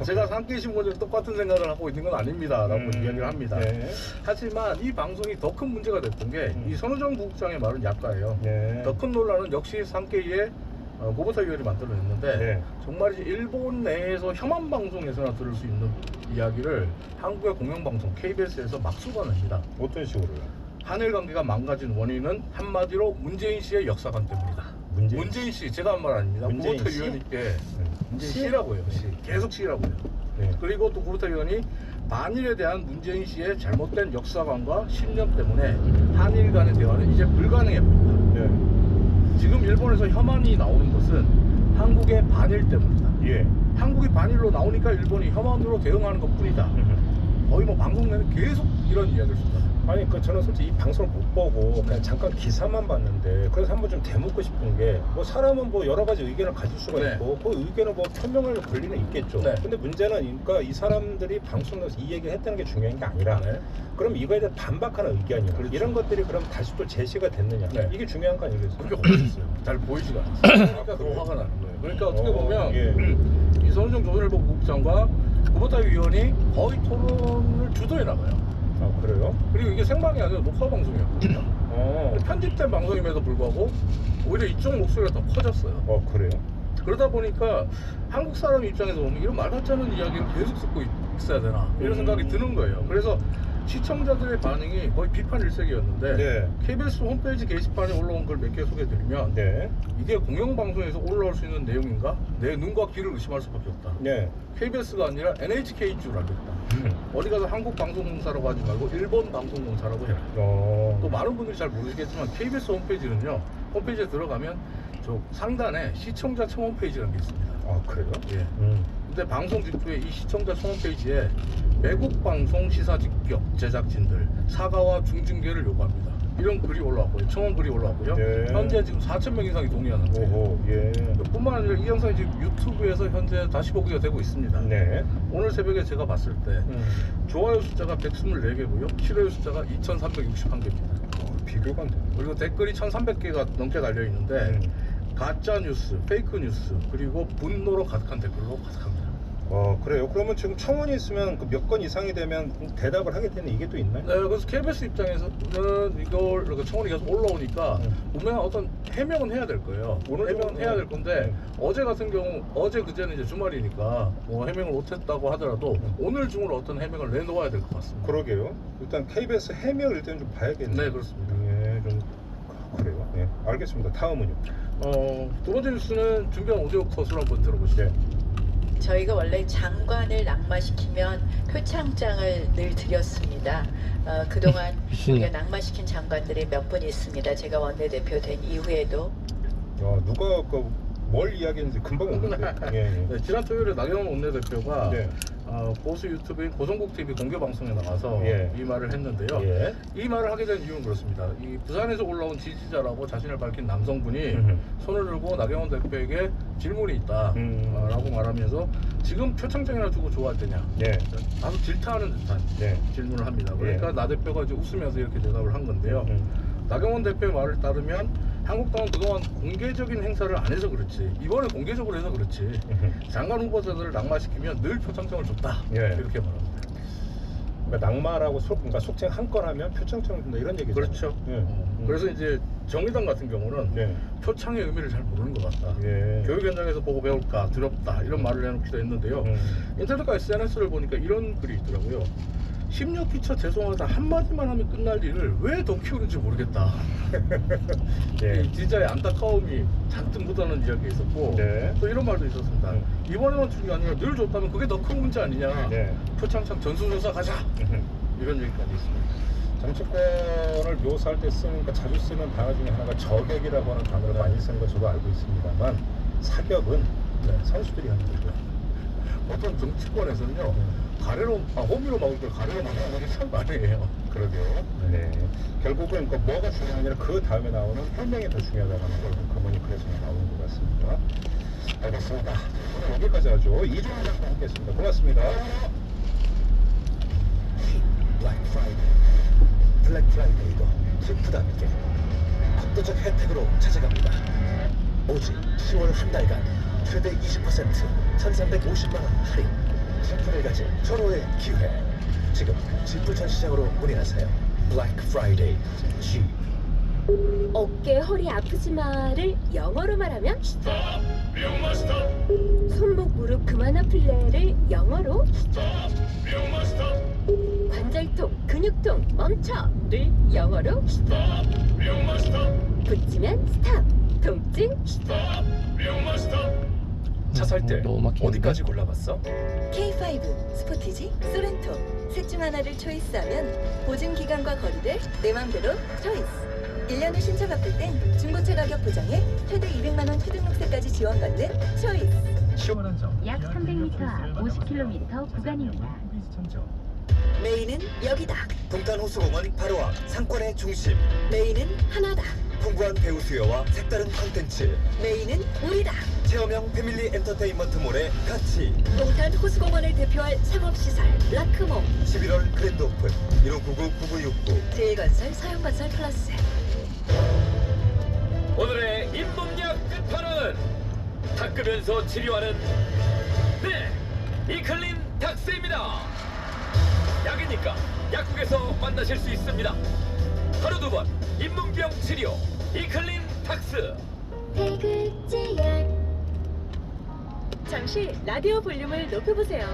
Speaker 14: 제가 산케이 신문을 똑같은 생각을 하고 있는 건 아닙니다 라고 이야기를 합니다.
Speaker 6: 네.
Speaker 14: 하지만 이 방송이 더 큰 문제가 됐던 게 이 손호정 부국장의 말은 약가예요.
Speaker 6: 네.
Speaker 14: 더 큰 논란은 역시 산케이의 고보타 위원이 만들어냈는데
Speaker 6: 네.
Speaker 14: 정말이지 일본 내에서 혐한 방송에서나 들을 수 있는 이야기를 한국의 공영방송 KBS에서 막 쏟아냅니다.
Speaker 6: 어떤 식으로요?
Speaker 14: 한일 관계가 망가진 원인은 한마디로 문재인 씨의 역사관 때문이다. 문재인 씨 제가 한 말 아닙니다.
Speaker 6: 문재인
Speaker 14: 고보타
Speaker 6: 씨?
Speaker 14: 위원이 문재인 씨라고요. 씨. 계속 씨라고요.
Speaker 6: 네.
Speaker 14: 그리고 또 고보타 위원이 반일에 대한 문재인 씨의 잘못된 역사관과 신념 때문에 한일 간의 대화는 이제 불가능해 보인다.
Speaker 6: 네.
Speaker 14: 지금 일본에서 혐한이 나오는 것은 한국의 반일 때문이다.
Speaker 6: 예.
Speaker 14: 한국이 반일로 나오니까 일본이 혐한으로 대응하는 것뿐이다. 거의 뭐 방송 내내 계속 이런 이야기를 쏟아요.
Speaker 6: 아니 저는 솔직히 이 방송을 못 보고 그냥 잠깐 기사만 봤는데 그래서 한번 좀 되묻고 싶은 게 뭐 사람은 뭐 여러 가지 의견을 가질 수가
Speaker 14: 네.
Speaker 6: 있고 그 의견을 뭐 표명할 권리는 있겠죠.
Speaker 14: 네.
Speaker 6: 근데 문제는 그러니까 이 사람들이 방송에서 이 얘기를 했다는 게 중요한 게 아니라
Speaker 14: 네.
Speaker 6: 그럼 이거에 대해 반박하는 의견이나
Speaker 14: 그렇죠.
Speaker 6: 이런 것들이 그럼 다시 또 제시가 됐느냐
Speaker 14: 네.
Speaker 6: 이게 중요한 거 아니겠어요?
Speaker 14: 그렇게 보였어요. 잘 보이지가 않았어요. 그러니까 더 화가 나는 거예요. 그러니까 어떻게 보면
Speaker 6: 예.
Speaker 14: 이 손호정 조선일보 국장과 고보타 위원이 거의 토론을 주도해 나가요.
Speaker 6: 아 그래요?
Speaker 14: 그리고 이게 생방이 아니라 녹화 방송이었거든요. 편집된 방송임에도 불구하고 오히려 이쪽 목소리가 더 커졌어요.
Speaker 6: 그래요?
Speaker 14: 그러다 보니까 한국 사람 입장에서 보면 이런 말 같지 않은 이야기를 계속 듣고 있어야 되나 이런 생각이 드는 거예요. 그래서 시청자들의 반응이 거의 비판 일색이었는데
Speaker 6: 네.
Speaker 14: KBS 홈페이지 게시판에 올라온 걸 몇 개 소개해드리면
Speaker 6: 네.
Speaker 14: 이게 공영방송에서 올라올 수 있는 내용인가? 내 눈과 귀를 의심할 수밖에 없다.
Speaker 6: 네.
Speaker 14: KBS가 아니라 NHK인 줄 알겠다. 어디 가서 한국 방송공사라고 하지 말고 일본 방송공사라고 해라. 또 많은 분들이 잘 모르시겠지만 KBS 홈페이지는요, 홈페이지에 들어가면 저 상단에 시청자 청 홈페이지라는 게 있습니다.
Speaker 6: 아 그래요?
Speaker 14: 예. 근데 방송 직후에 이 시청자 청 홈페이지에 외국 방송 시사 직격 제작진들 사과와 중징계를 요구합니다. 이런 글이 올라왔고요. 청원 글이 올라왔고요.
Speaker 6: 네.
Speaker 14: 현재 지금 4,000명 이상이 동의하는 거예요.
Speaker 6: 오호, 예.
Speaker 14: 뿐만 아니라 이 영상이 지금 유튜브에서 현재 다시 보기가 되고 있습니다.
Speaker 6: 네.
Speaker 14: 오늘 새벽에 제가 봤을 때 좋아요 숫자가 124개고요. 싫어요 숫자가 2,361개입니다.
Speaker 6: 비교가 안 돼요.
Speaker 14: 그리고 댓글이 1,300개가 넘게 달려 있는데 가짜 뉴스, 페이크 뉴스, 그리고 분노로 가득한 댓글로 가득합니다.
Speaker 6: 그래요. 그러면 지금 청원이 있으면 그 몇 건 이상이 되면 대답을 하게 되는 이게 또 있나요?
Speaker 14: 네, 그래서 KBS 입장에서는 이걸 이렇게 청원이 계속 올라오니까 분명 어떤 해명은 해야 될 거예요. 오늘 해명은 해야 될 건데 어제 같은 경우 어제 그제는 이제 주말이니까 뭐 해명을 못했다고 하더라도 오늘 중으로 어떤 해명을 내놓아야 될 것 같습니다.
Speaker 6: 그러게요. 일단 KBS 해명을 일단 좀 봐야겠네요.
Speaker 14: 네, 그렇습니다.
Speaker 6: 예, 좀 그래요. 네, 알겠습니다. 다음은요.
Speaker 14: 두 번째 뉴스는 준비한 오디오 컷을 한번 들어보시죠.
Speaker 15: 저희가 원래 장관을 낙마시키면 표창장을 늘 드렸습니다. 그동안 우리가 낙마시킨 장관들이 몇 분 있습니다. 제가 원내대표 된 이후에도.
Speaker 6: 누가 뭘 이야기했는지 금방 오는데. 예.
Speaker 14: 네, 지난 토요일에 나경원 원내대표가
Speaker 6: 네.
Speaker 14: 보수 유튜브인 고성국TV 공개방송에 나가서
Speaker 6: 예.
Speaker 14: 이 말을 했는데요.
Speaker 6: 예.
Speaker 14: 이 말을 하게 된 이유는 그렇습니다. 이 부산에서 올라온 지지자라고 자신을 밝힌 남성분이 손을 들고 나경원 대표에게 질문이 있다 라고 말하면서 지금 표창장이나 주고 좋아할 때냐,
Speaker 6: 예.
Speaker 14: 아주 질타하는 듯한 질문을 합니다. 그러니까 나 대표가 이제 웃으면서 이렇게 대답을 한 건데요. 나경원 대표의 말을 따르면 한국당은 그동안 공개적인 행사를 안 해서 그렇지, 이번에 공개적으로 해서 그렇지, 장관 후보자들을 낙마시키면 늘 표창장을 줬다. 이렇게 말합니다.
Speaker 6: 그러니까 낙마라고 그러니까 속칭 한 건 하면 표창장을 준다 이런 얘기죠.
Speaker 14: 그렇죠. 그래서 이제 정의당 같은 경우는 표창의 의미를 잘 모르는 것 같다. 교육 현장에서 보고 배울까 두렵다 이런 말을 해놓기도 했는데요. 인터넷과 SNS를 보니까 이런 글이 있더라고요. 16기차 죄송하다 한마디만 하면 끝날 일을 왜 더 키우는지 모르겠다. 이 진짜의 안타까움이 잔뜩 묻어나는 이야기가 있었고 또 이런 말도 있었습니다. 이번에만 준 게 아니라 늘 줬다면 그게 더 큰 문제 아니냐. 표창장 전수조사 가자. 이런 얘기까지 있습니다.
Speaker 6: 정치권을 묘사할 때 쓰는, 그러니까 자주 쓰는 단어 중에 하나가 저격이라고 하는 단어를 많이 쓰는 거 저도 알고 있습니다만 사격은 선수들이 하는 거죠.
Speaker 14: 어떤 정치권에서는요 가래로 호미로 막을 걸 가래로 막는 게 참 많이 해요.
Speaker 6: 그러게요. 네. 결국은 뭐가 중요한 게 아니라 그 다음에 나오는 혈맹이 더 중요하다는 걸 커머니 그래서 나오는 것 같습니다. 알겠습니다. 오늘 여기까지 하죠. 이종환 작가 함께했습니다. 고맙습니다.
Speaker 9: 블랙 프라이데이. 블랙 프라이데이도 기쁘답게 압도적 혜택으로 찾아갑니다. 오직 10월 한 달간 최대 20% 1,350만 원 할인. 신분을 가진 절호의 기회. 지금 지불전 시장으로 문의하세요. 블랙 프라이데이 G.
Speaker 3: 어깨 허리 아프지마를 영어로 말하면 손목 무릎 그만 아플래를 영어로 관절통 근육통 멈춰를 영어로 붙이면 스탑 통증
Speaker 12: 차 살 때 어디까지 골라봤어?
Speaker 16: K5, 스포티지, 소렌토 셋 중 하나를 초이스하면 보증 기간과 거리를 내 맘대로 초이스. 1년을 신차 바꿀 땐 중고차 가격 보장에 최대 200만 원 최등록세까지 지원받는 초이스.
Speaker 12: 시원한 점.
Speaker 17: 약 300m 앞 50km 구간입니다.
Speaker 16: 메인은 여기다.
Speaker 9: 동탄 호수공원 바로 앞 상권의 중심.
Speaker 16: 메인은 하나다.
Speaker 9: 풍부한 배우 수요와 색다른 컨텐츠.
Speaker 16: 메인은 우리다.
Speaker 9: 체험형 패밀리 엔터테인먼트몰의 가치.
Speaker 16: 동탄 호수공원을 대표할 상업시설 라크몽.
Speaker 9: 11월 그랜드 오픈 1599-9969.
Speaker 16: 제일건설 서영건설 플러스.
Speaker 18: 오늘의 인문학 끝판은 닦으면서 치료하는 이클린 닥스입니다. 약이니까 약국에서 만나실 수 있습니다. 하루 두 번 잇몸병 치료 이클린 닥스.
Speaker 10: 잠시 라디오 볼륨을 높여보세요.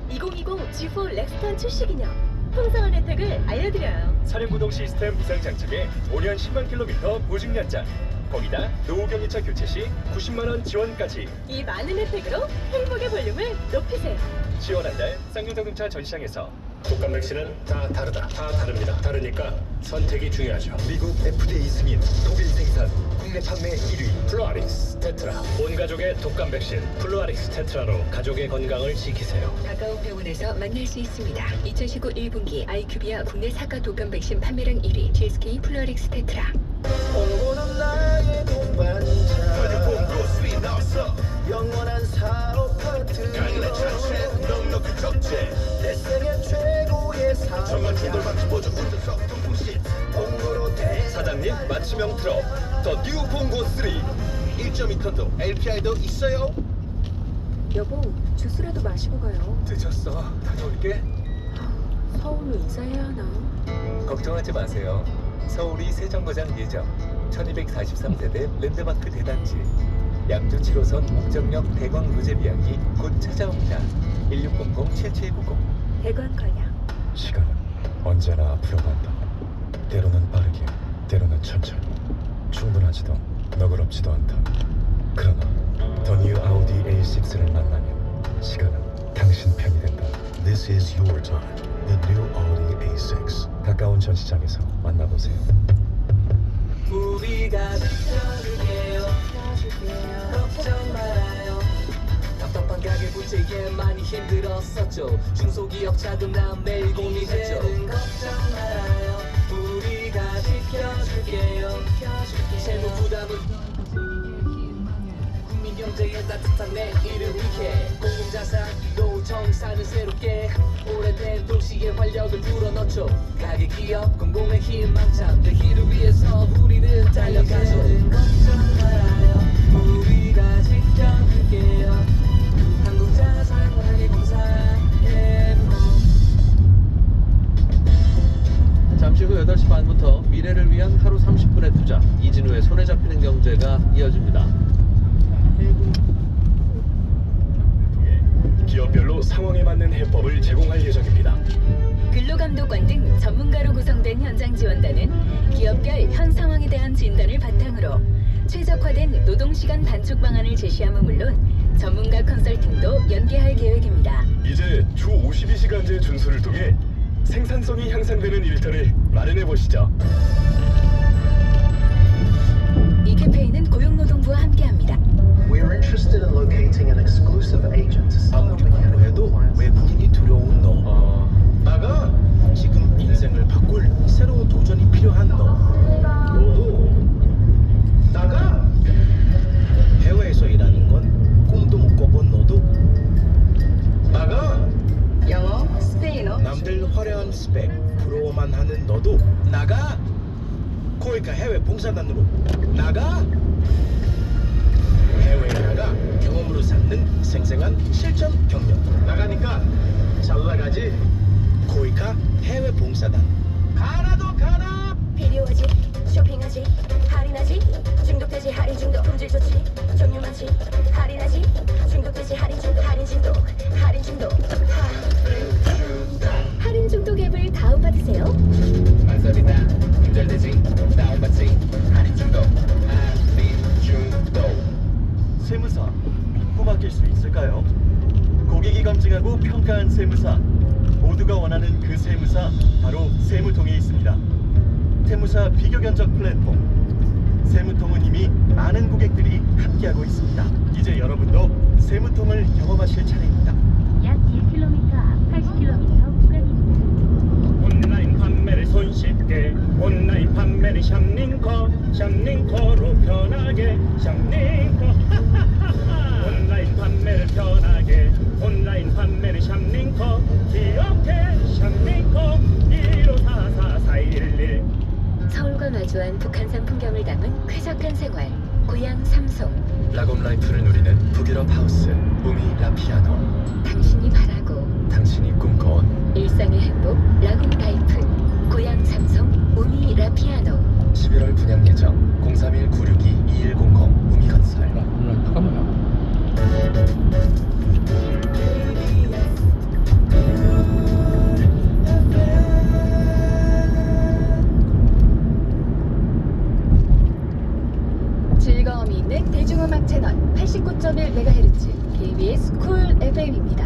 Speaker 10: 2020 G4 렉스턴 출시 기념 풍성한 혜택을 알려드려요.
Speaker 12: 차량구동 시스템 무상 장착에 5년 10만 킬로미터 보증 연장. 거기다 노후경유차 교체 시 90만 원 지원까지.
Speaker 10: 이 많은 혜택으로 행복의 볼륨을 높이세요.
Speaker 12: 지원한 달 쌍용자동차 전시장에서.
Speaker 19: 독감 백신은 다 다르다. 다 다릅니다. 다르니까 선택이 중요하죠.
Speaker 9: 미국 FDA 승인, 독일 생산, 국내 판매 1위.
Speaker 19: 플루아릭스 테트라. 온 가족의 독감 백신 플루아릭스 테트라로 가족의 건강을 지키세요.
Speaker 1: 가까운 병원에서 만날 수 있습니다. 2019 1분기 아이큐비아 국내 사과 독감 백신 판매량 1위 GSK 플루아릭스 테트라.
Speaker 4: 홍보는 나의 동반자. 봉고수이 나왔어. 영원한 사업 파트너. 가능한 자체 넉넉히 적재. 내 생애 최고의 사업. 정말 충돌받지 보조 운전석 통풍시. 봉고로 대.
Speaker 9: 사장님 맞춤형 트럭 더 뉴 봉고 3.
Speaker 4: 1.2톤도 LPI도 있어요.
Speaker 10: 여보, 주스라도 마시고 가요.
Speaker 11: 늦었어. 다녀올게.
Speaker 10: 서울로 인사해야 하나?
Speaker 11: 걱정하지 마세요. 서울이 새 정거장 예정. 1243세대 랜드마크 대단지. 양주 7호선 목적역 대광 로제 비양이 곧 찾아옵니다. 1600-7790.
Speaker 10: 대관 관양.
Speaker 8: 시간은 언제나 앞으로 간다. 때로는 빠르게, 때로는 천천히. 충분하지도 너그럽지도 않다. 그러나 더 뉴 아우디 A6를 만나면 시간은 당신 편이 된다. This is your time. The new Audi A6. 가까운 전시장에서 만나보세요.
Speaker 20: 우리가 지켜줄게요. 걱정 말아요. 답답한 가게 부채에 많이 힘들었었죠. 중소기업 자금난 매일 고민했죠. 걱정 말아요. 우리가 지켜줄게요. 세무 부담은 국민 경제의 따뜻한 내일을 위해 공공자산 노후정 사는 새롭게 오래된 도시의 활력을 불어넣죠. 가게 기업 공공의 희망찬 내일을 위해서 우리는 달려가죠. 걱정 말아요. 우리가 지켜줄게요. 한국자산관리공사
Speaker 2: 잠시 후 8시 반부터 미래를 위한 하루 30분의 투자 이진우의 손에 잡히는 경제가 이어집니다.
Speaker 12: 기업별로 상황에 맞는 해법을 제공할 예정입니다.
Speaker 1: 근로감독관 등 전문가로 구성된 현장 지원단은 기업별 현 상황에 대한 진단을 바탕으로 최적화된 노동시간 단축 방안을 제시함은 물론 전문가 컨설팅도 연계할 계획입니다.
Speaker 12: 이제 주 52시간제 준수를 통해 생산성이 향상되는 일터를 마련해 보시죠.
Speaker 1: 이 캠페인은 고용노동부와 함께합니다.
Speaker 21: We're interested in locating an exclusive agent.
Speaker 2: 아무리 공부해도 외국인이 두려운 너. 나가 지금 인생을 바꿀 새로운 도전이 필요한
Speaker 4: 너도 나가. 코이카 해외 봉사단으로 나가. 해외에 나가 경험으로 쌓는 생생한 실전 경력. 나가니까 잘 나가지. 코이카 해외 봉사단. 가나도 가나.
Speaker 7: 필요하지 쇼핑하지 할인하지 중독되지 할인 중독 품질 좋지 종류 많지 할인하지 중독되지 할인 중독 할인 중독 할인 중독 앱을 다운받으세요.
Speaker 20: 만섭이다 품절되지 다운받지 할인 중독 할인 중독.
Speaker 5: 세무사 믿고 맡길 수 있을까요? 고객이 검증하고 평가한 세무사, 모두가 원하는 그 세무사 바로 세무통에 있습니다. 세무사 비교 견적 플랫폼 세무통은 이미 많은 고객들이 함께하고 있습니다. 이제 여러분도 세무통을 경험하실 차례입니다.
Speaker 17: 약 1km 앞 80km 구간입니다.
Speaker 19: 온라인 판매를 손쉽게 온라인 판매를 샵링커로 편하게 샵링커 온라인 판매를 편하게 온라인 판매를 샵링커 기억해 샵링커 15444111.
Speaker 1: 서울과 마주한 북한산 풍경을 담은 쾌적한 생활 고향 삼송.
Speaker 9: 라곰 라이프를 누리는 북유럽 하우스 우미 라피아노.
Speaker 1: 당신이 바라고
Speaker 9: 당신이 꿈꿔온
Speaker 1: 일상의 행복 라곰 라이프 고향 삼성 우미 라피아노.
Speaker 9: 11월 분양 예정 031-962-2100 우미건설.
Speaker 11: 라곰 라이프가 뭐야?
Speaker 10: 즐거움이 있는 대중음악 채널 89.1MHz KBS 쿨 FM입니다.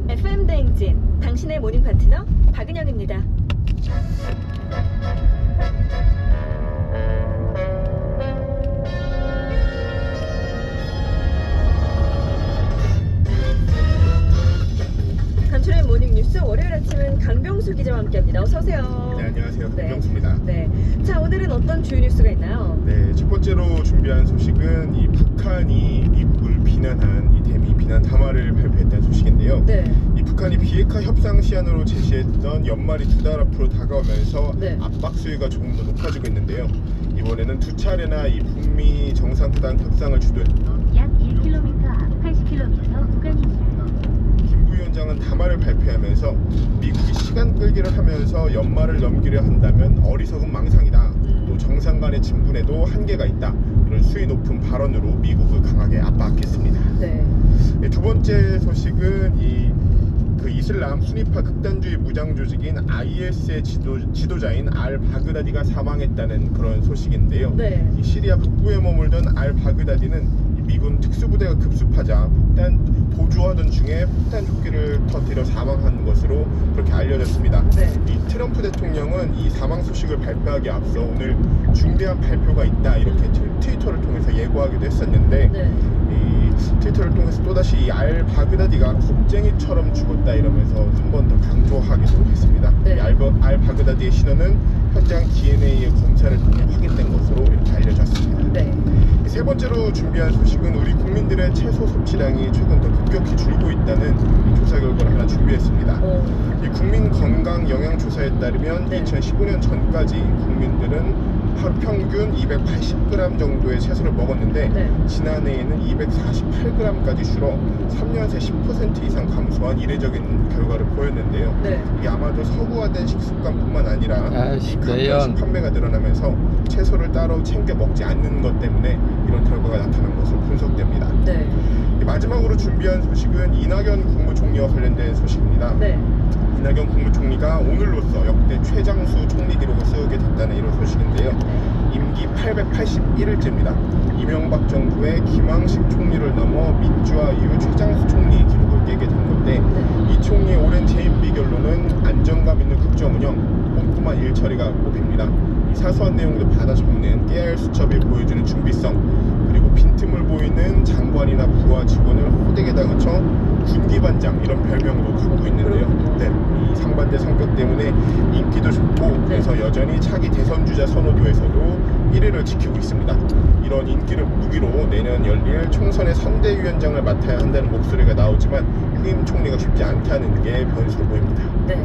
Speaker 10: FM 대행진 당신의 모닝 파트너 박은영입니다. 간추린 모닝 뉴스 월요일 아침은 강병수 기자와 함께합니다. 어서 오세요.
Speaker 22: 네, 안녕하세요. 강병수입니다.
Speaker 10: 네. 자, 오늘은 어떤 주요 뉴스가 있나요?
Speaker 22: 네, 첫 번째로 준비한 소식은 이 북한이 미국을 비난한 이 대미 비난 담화를 발표했다는 소식인데요.
Speaker 10: 네.
Speaker 22: 이 북한이 비핵화 협상 시한으로 제시했던 연말이 2달 앞으로 다가오면서 압박 수위가 조금 더 높아지고 있는데요. 이번에는 두 차례나 이 북미 정상회담 협상을 주도했던
Speaker 17: 약 1km 앞 80km 구간입니다.
Speaker 22: 김 부위원장은 담화를 발표하면서 미국이 시간 끌기를 하면서 연말을 넘기려 한다면 어리석은 망상이다. 또 정상 간의 친분에도 한계가 있다. 이런 수위 높은 발언으로 미국을 강하게 압박했습니다.
Speaker 10: 네.
Speaker 22: 두 번째 소식은 그 이슬람 순위파 극단주의 무장 조직인 IS의 지도자인 알 바그다디가 사망했다는 그런 소식인데요.
Speaker 10: 네.
Speaker 22: 이 시리아 북부에 머물던 알 바그다디는 미군 특수부대가 급습하자 도주하던 중에 폭탄 조끼를 터뜨려 사망한 것으로 그렇게 알려졌습니다.
Speaker 10: 네.
Speaker 22: 이 트럼프 대통령은 이 사망 소식을 발표하기에 앞서 오늘 중대한 발표가 있다 이렇게 트위터를 통해서 예고하기도 했었는데 이 트위터를 통해서 또다시 이 알 바그다디가 겁쟁이처럼 죽었다 이러면서 한 번 더 강조하기도 했습니다. 이 알 바그다디의 신원은 현장 DNA의 검사를 통해 확인된 것으로 이렇게 알려졌습니다.
Speaker 10: 네.
Speaker 22: 세 번째로 준비한 소식은 우리 국민들의 채소 섭취량이 최근 더 급격히 줄고 있다는 조사 결과를 하나 준비했습니다. 이 국민 건강 영양 조사에 따르면 2015년 전까지 국민들은 하루 평균 280g 정도의 채소를 먹었는데 지난해에는 248g까지 줄어 3년 새 10% 이상 감소한 이례적인 결과를 보였는데요. 이게 아마도 서구화된 식습관뿐만 아니라 이 간편식 판매가 늘어나면서 채소를 따로 챙겨 먹지 않는 것 때문에 이런 결과가 나타난 것으로 분석됩니다. 마지막으로 준비한 소식은 이낙연 국무총리와 관련된 소식입니다. 이낙연 국무총리가 오늘로써 역대 최장수 총리 기록을 세우게 됐다는 이런 소식인데요. 임기 881일째입니다. 이명박 정부의 김황식 총리를 넘어 민주화 이후 최장수 총리 기록을 깨게 된 건데, 이 총리의 오랜 재임 비결로는 안정감 있는 국정 운영, 꼼꼼한 일처리가 꼽힙니다. 이 사소한 내용도 받아 적는 깨알 수첩이 보여주는 준비성, 그리고 빈틈을 보이는 장관이나 부하 직원을 호되게 다그쳐 군기반장 이런 별명도 갖고 있는데요. 네, 이 상반된 성격 때문에 인기도 좋고, 그래서 여전히 차기 대선주자 선호도에서도 1위를 지키고 있습니다. 이런 인기를 무기로 내년 열릴 총선의 선대위원장을 맡아야 한다는 목소리가 나오지만 후임 총리가 쉽지 않다는 게 변수로 보입니다.
Speaker 10: 네.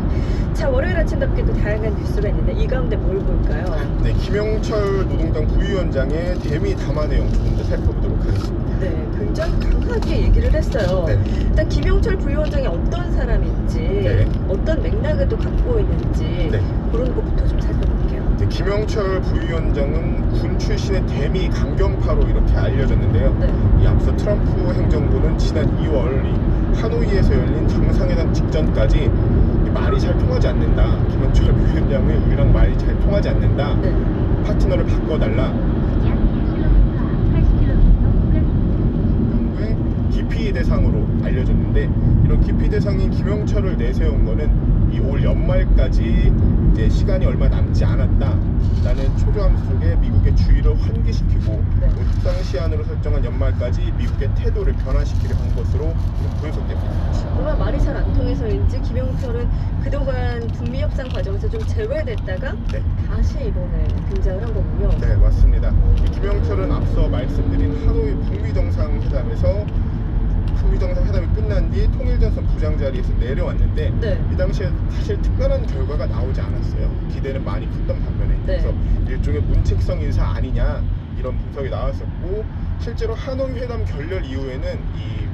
Speaker 10: 자, 월요일 아침답게 또 다양한 뉴스가 있는데 이 가운데 뭘 볼까요?
Speaker 22: 네, 김영철 노동당 부위원장의 대미 담화 내용 조금 더 살펴보도록 하겠습니다.
Speaker 10: 네, 굉장히 강하게 얘기를 했어요.
Speaker 22: 네.
Speaker 10: 일단 김영철 부위원장이 어떤 사람인지,
Speaker 22: 네.
Speaker 10: 어떤 맥락을 또 갖고 있는지
Speaker 22: 네.
Speaker 10: 그런 것부터 좀 살펴볼게요.
Speaker 22: 네, 김영철 부위원장은 군 출신의 대미 강경파로 이렇게 알려졌는데요. 이 앞서 트럼프 행정부는 지난 2월 이 하노이에서 열린 정상회담 직전까지 이 말이 잘 통하지 않는다. 김영철 부위원장은 우리랑 말이 잘 통하지 않는다. 파트너를 바꿔달라. 기피 대상으로 알려졌는데, 이런 기피 대상인 김영철을 내세운 거는 이 올 연말까지 이제 시간이 얼마 남지 않았다라는 초조함 속에 미국의 주의를 환기시키고 특상 시한으로 설정한 연말까지 미국의 태도를 변화시키려 한 것으로 분석됩니다.
Speaker 10: 정말 말이 잘 안 통해서인지 김영철은 그동안 북미 협상 과정에서 좀 제외됐다가 다시 이번에 등장을 한 거군요.
Speaker 22: 네, 맞습니다. 김영철은 앞서 말씀드린 하노이 북미 정상회담에서 북미 정상회담이 끝난 뒤 통일전선 부장 자리에서 내려왔는데, 이 당시에 사실 특별한 결과가 나오지 않았어요. 기대는 많이 컸던 반면에. 그래서 일종의 문책성 인사 아니냐 이런 분석이 나왔었고, 실제로 하노이 회담 결렬 이후에는 이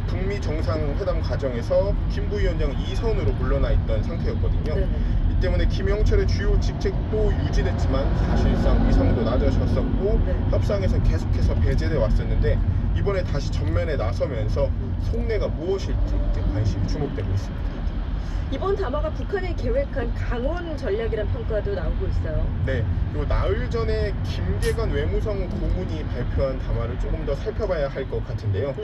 Speaker 22: 북미 정상회담 과정에서 김 부위원장은 2선으로 물러나 있던 상태였거든요. 이 때문에 김영철의 주요 직책도 유지됐지만 사실상 위상도 낮아졌었고, 협상에서 계속해서 배제돼 왔었는데, 이번에 다시 전면에 나서면서 속내가 무엇일지 이제 관심이 주목되고 있습니다.
Speaker 10: 이번 담화가 북한이 계획한 강원 전략이란 평가도 나오고 있어요.
Speaker 22: 네, 그리고 나흘 전에 김계관 외무성 고문이 발표한 담화를 조금 더 살펴봐야 할 것 같은데요.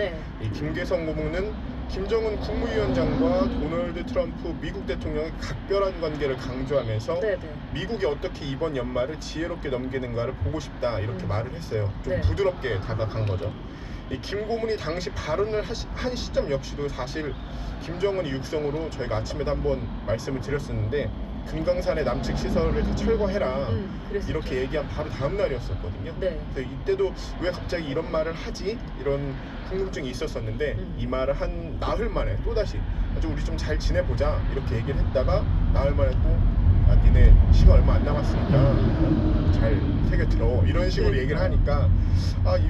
Speaker 22: 이 김계성 고문은 김정은 국무위원장과 도널드 트럼프 미국 대통령의 각별한 관계를 강조하면서 미국이 어떻게 이번 연말을 지혜롭게 넘기는가를 보고 싶다 이렇게 말을 했어요. 좀 부드럽게 다가간 거죠. 이 김 고문이 당시 발언을 한 시점 역시도 사실 김정은이 육성으로 저희가 아침에도 한번 말씀을 드렸었는데, 금강산의 남측 시설을 다 철거해라 이렇게 얘기한 바로 다음 날이었었거든요. 그래서 이때도 왜 갑자기 이런 말을 하지? 이런 궁금증이 있었었는데, 이 말을 한 나흘 만에 또다시 아주 우리 좀 잘 지내보자 이렇게 얘기를 했다가 나흘 만에 또 니네 시간 얼마 안 남았으니까 잘 새겨들어 이런 식으로 얘기를 하니까,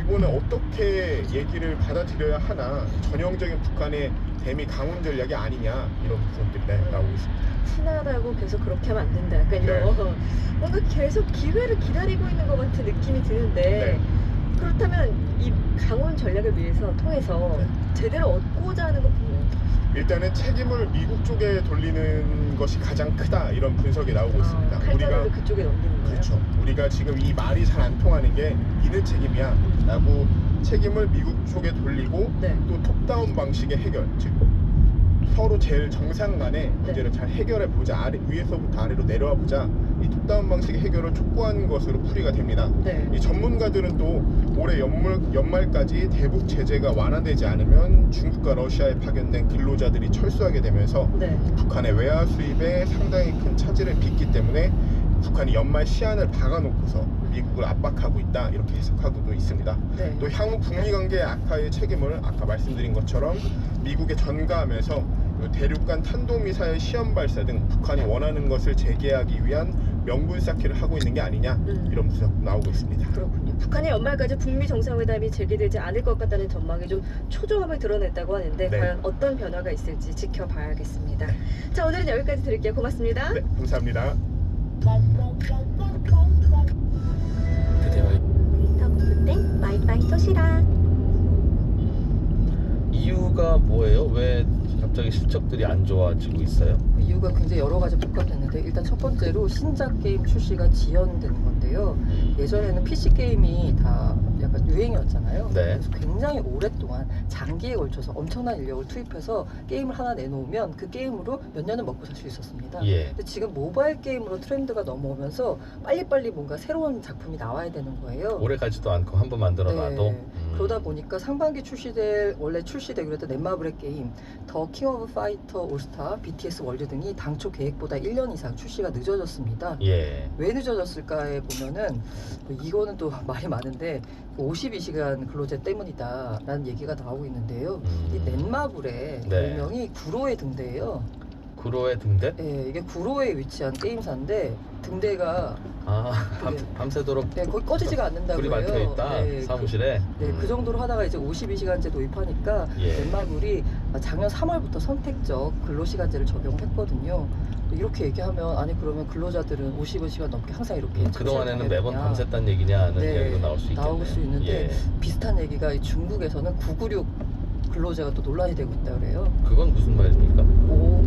Speaker 22: 이번에 어떻게 얘기를 받아들여야 하나, 전형적인 북한의 대미 강원 전략이 아니냐 이런 분석들이 나오고 있습니다.
Speaker 10: 친하다고 계속 그렇게 하면 안 된다. 약간 이런 뭔가 계속 기회를 기다리고 있는 것 같은 느낌이 드는데, 그렇다면 이 강원 전략을 통해서 제대로 얻고자 하는 것 보면
Speaker 22: 일단은 책임을 미국 쪽에 돌리는 것이 가장 크다 이런 분석이 나오고 있습니다.
Speaker 10: 칼자루를 그쪽에 넘기는 거예요?
Speaker 22: 그렇죠. 우리가 지금 이 말이 잘 안 통하는 게 니네 책임이야 라고 책임을 미국 쪽에 돌리고, 또 톱다운 방식의 해결, 즉 서로 제일 정상 간의 문제를 잘 해결해 보자, 위에서부터 아래로 내려와 보자, 이 톱다운 방식의 해결을 촉구하는 것으로 풀이가 됩니다. 이 전문가들은 또 올해 연말까지 대북 제재가 완화되지 않으면 중국과 러시아에 파견된 근로자들이 철수하게 되면서 북한의 외화 수입에 상당히 큰 차질을 빚기 때문에 북한이 연말 시한을 박아놓고서 미국을 압박하고 있다 이렇게 해석하고도 있습니다. 또 향후 북미 관계 악화의 책임을 아까 말씀드린 것처럼 미국에 전가하면서 대륙간 탄도미사일 시험 발사 등 북한이 원하는 것을 재개하기 위한 명분 쌓기를 하고 있는 게 아니냐 이런 분석도 나오고 있습니다.
Speaker 10: 그렇군요. 북한이 연말까지 북미 정상회담이 재개되지 않을 것 같다는 전망이 좀 초조함을 드러냈다고 하는데 과연 어떤 변화가 있을지 지켜봐야겠습니다. 자, 오늘은 여기까지 드릴게요. 고맙습니다.
Speaker 22: 네, 감사합니다.
Speaker 3: 데이터 공부땡 와이파이 도시락.
Speaker 14: 이유가 뭐예요? 왜
Speaker 2: 갑자기 실적들이 안 좋아지고 있어요?
Speaker 13: 이유가 굉장히 여러 가지 복합됐는데 일단 첫 번째로 신작 게임 출시가 지연되는 건데요. 예전에는 PC 게임이 다 약간 유행이었잖아요.
Speaker 2: 네.
Speaker 13: 그래서 굉장히 오랫동안 장기에 걸쳐서 엄청난 인력을 투입해서 게임을 하나 내놓으면 그 게임으로 몇 년은 먹고 살 수 있었습니다.
Speaker 2: 예.
Speaker 13: 근데 지금 모바일 게임으로 트렌드가 넘어오면서 빨리빨리 뭔가 새로운 작품이 나와야 되는 거예요.
Speaker 2: 오래 가지도 않고 한 번 만들어놔도
Speaker 13: 네. 그러다 보니까 상반기 원래 출시되기로 했던 넷마블의 게임 더 킹 오브 파이터 올스타, BTS 월드 등이 당초 계획보다 1년 이상 출시가 늦어졌습니다.
Speaker 2: 예.
Speaker 13: 왜 늦어졌을까에 보면은 이거는 또 말이 많은데 52시간 근로제 때문이다 라는 얘기가 나오고 있는데요. 이 넷마블의
Speaker 2: 네.
Speaker 13: 별명이 구로의 등대예요.
Speaker 2: 구로의 등대?
Speaker 13: 네, 이게 구로에 위치한 게임사인데 등대가
Speaker 2: 밤새도록
Speaker 13: 네, 거의 꺼지지가 않는다고
Speaker 2: 불이
Speaker 13: 해요.
Speaker 2: 밝혀 있다 사무실에.
Speaker 13: 그 정도로 하다가 이제 52시간제 도입하니까
Speaker 2: 예.
Speaker 13: 넷마블이 작년 3월부터 선택적 근로시간제를 적용했거든요. 이렇게 얘기하면 아니 그러면 근로자들은 50시간 넘게 항상 이렇게
Speaker 2: 그동안에는 매번 밤샜다는 얘기냐 하는 이야기도 나올 수 있겠네요.
Speaker 13: 나올 수 있는데
Speaker 2: 예.
Speaker 13: 비슷한 얘기가 중국에서는 996 근로제가 또 논란이 되고 있다 그래요.
Speaker 2: 그건 무슨 말입니까?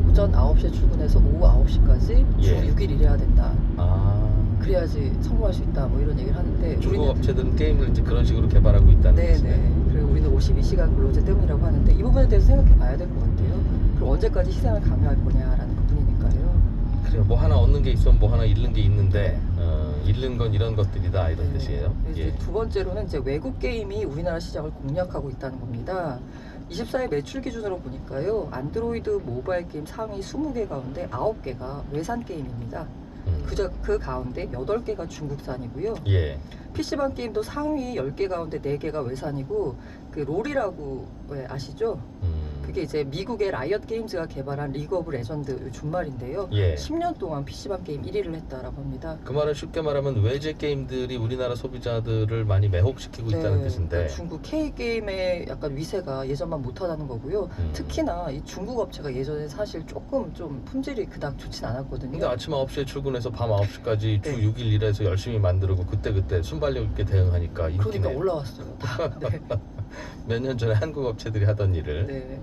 Speaker 13: 오전 9시에 출근해서 오후 9시까지 주
Speaker 2: 예.
Speaker 13: 6일 일해야 된다.
Speaker 2: 아.
Speaker 13: 그래야지 성공할 수 있다. 뭐 이런 얘기를 하는데
Speaker 2: 중국 업체들은 게임을 이제 그런 식으로 개발하고 있다는 뜻이네요.
Speaker 13: 네네. 그리고 우리는 52시간 근로제 때문이라고 하는데 이 부분에 대해서 생각해 봐야 될 것 같아요. 그럼 언제까지 희생을 강요할 거냐라는 부분이니까요.
Speaker 2: 그래요. 뭐 하나 얻는 게 있으면 뭐 하나 잃는 게 있는데 잃는 건 이런 것들이다 이런 뜻이에요.
Speaker 13: 이제 두 번째로는 이제 외국 게임이 우리나라 시장을 공략하고 있다는 겁니다. 24일 매출 기준으로 보니까요. 안드로이드 모바일 게임 상위 20개 가운데 9개가 외산 게임입니다. 그 가운데 8개가 중국산이고요.
Speaker 2: 예.
Speaker 13: PC방 게임도 상위 10개 가운데 4개가 외산이고 그 롤이라고 아시죠? 그게 이제 미국의 라이엇 게임즈가 개발한 리그 오브 레전드 준말인데요.
Speaker 2: 예.
Speaker 13: 10년 동안 PC방 게임 1위를 했다라고 합니다.
Speaker 2: 그 말은 쉽게 말하면 외제 게임들이 우리나라 소비자들을 많이 매혹시키고 있다는 뜻인데
Speaker 13: 그러니까 중국 K게임의 약간 위세가 예전만 못하다는 거고요. 특히나 이 중국 업체가 예전에 사실 조금 좀 품질이 그닥 좋진 않았거든요.
Speaker 2: 근데 아침 9시에 출근해서 밤 9시까지 주
Speaker 13: 네.
Speaker 2: 6일 일해서 열심히 만들고 그때 순발력 있게 대응하니까 인기네.
Speaker 13: 그러니까 올라왔어요. 네.
Speaker 2: 몇 년 전에 한국 업체들이 하던 일을.
Speaker 13: 네.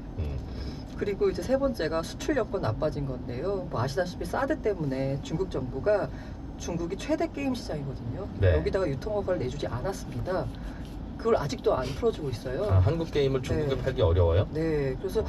Speaker 13: 그리고 이제 세 번째가 수출 여건 나빠진 건데요. 뭐 아시다시피 사드 때문에 중국 정부가 중국이 최대 게임 시장이거든요.
Speaker 2: 네.
Speaker 13: 여기다가 유통허가를 내주지 않았습니다. 그걸 아직도 안 풀어주고 있어요.
Speaker 2: 아, 한국 게임을 중국에 팔기 어려워요?
Speaker 13: 네, 그래서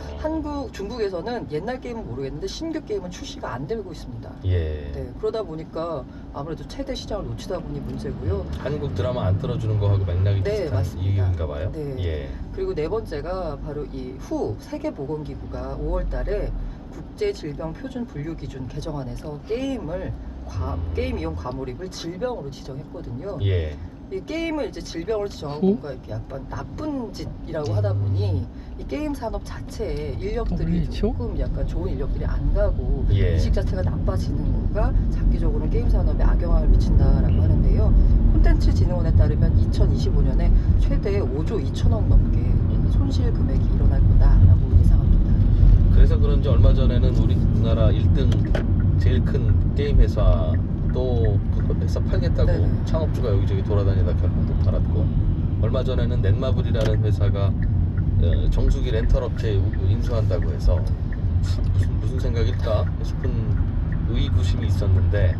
Speaker 13: 중국에서는 옛날 게임은 모르겠는데 신규 게임은 출시가 안 되고 있습니다.
Speaker 2: 예.
Speaker 13: 네, 그러다 보니까 아무래도 최대 시장을 놓치다 보니 문제고요.
Speaker 2: 한국 드라마 안 틀어주는 거하고 맥락이
Speaker 13: 네,
Speaker 2: 비슷한
Speaker 13: 맞습니다.
Speaker 2: 이유인가 봐요.
Speaker 13: 네.
Speaker 2: 예.
Speaker 13: 그리고 네 번째가 바로 이 WHO 세계보건기구가 5월달에 국제질병표준분류기준 개정안에서 게임 이용 과몰입을 질병으로 지정했거든요.
Speaker 2: 예.
Speaker 13: 이 게임을 이제 질병으로 지정하고 뭔가 이렇게 약간 나쁜 짓이라고 하다 보니 이 게임 산업 자체에 인력들이 조금 약간 좋은 인력들이 안 가고
Speaker 2: 예.
Speaker 13: 인식 자체가 나빠지는 거가 장기적으로는 게임 산업에 악영향을 미친다라고 하는데요. 콘텐츠진흥원에 따르면 2025년에 최대 5조 2천억 넘게 손실 금액이 일어날 거다라고 예상합니다.
Speaker 2: 그래서 그런지 얼마 전에는 우리나라 1등 제일 큰 게임 회사 또 그 회사 팔겠다고 창업주가 여기저기 돌아다니다 결국도 팔았고 얼마 전에는 넷마블이라는 회사가 정수기 렌털 업체에 인수한다고 해서 무슨 생각일까 싶은 의구심이 있었는데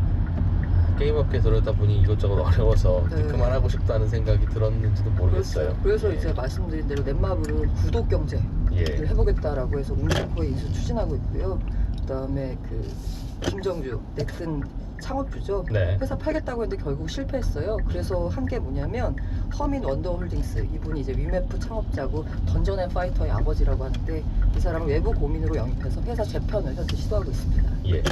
Speaker 2: 게임업계 들어다 보니 이것저것 어려워서 그만하고 싶다는 생각이 들었는지도 모르겠어요.
Speaker 13: 그래서 이제 말씀드린 대로 넷마블은 구독 경제를 해보겠다라고 해서 웅진코에 인수 추진하고 있고요. 그다음에 그 김정주 넥슨 창업주죠.
Speaker 2: 네.
Speaker 13: 회사 팔겠다고 했는데 결국 실패했어요. 그래서 한 게 뭐냐면 허민 원더홀딩스 이분이 이제 위메프 창업자고 던전 앤 파이터의 아버지라고 하는데 이 사람을 외부 고민으로 영입해서 회사 재편을 현재 시도하고 있습니다.
Speaker 2: 예.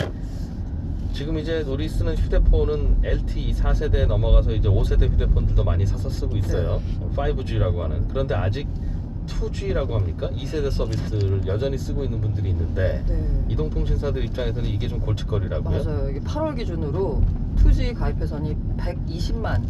Speaker 2: 지금 이제 우리 쓰는 휴대폰은 LTE 4세대에 넘어가서 이제 5세대 휴대폰들도 많이 사서 쓰고 있어요. 5G라고 하는. 그런데 아직 2G라고 합니까? 2세대 서비스를 여전히 쓰고 있는 분들이 있는데 이동통신사들 입장에서는 이게 좀 골칫거리라고요?
Speaker 13: 맞아요. 이게 8월 기준으로 2G 가입 회선이 120만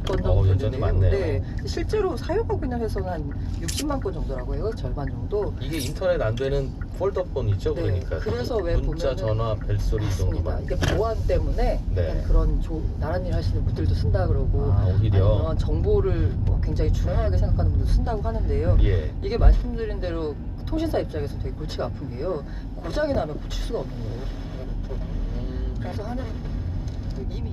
Speaker 13: 건 정도
Speaker 2: 여전히 많네요.
Speaker 13: 네, 실제로 사용하고 있는 회선은 한 60만 건 정도라고 해요. 절반 정도.
Speaker 2: 이게 인터넷 안 되는 폴더폰이죠, 그러니까.
Speaker 13: 그래서 왜
Speaker 2: 문자,
Speaker 13: 보면은
Speaker 2: 전화, 벨소리 이 정도만.
Speaker 13: 이게 보안 때문에
Speaker 2: 네.
Speaker 13: 약간 그런 나란 일 하시는 분들도 쓴다 그러고
Speaker 2: 오히려.
Speaker 13: 아니면 정보를 뭐 굉장히 중요하게 생각하는 분도 쓴다고 하는데요.
Speaker 2: 예.
Speaker 13: 이게 말씀드린 대로 통신사 입장에서 되게 골치가 아픈 게요. 고장이 나면 고칠 수가 없는 거예요. 그래서 하는 이미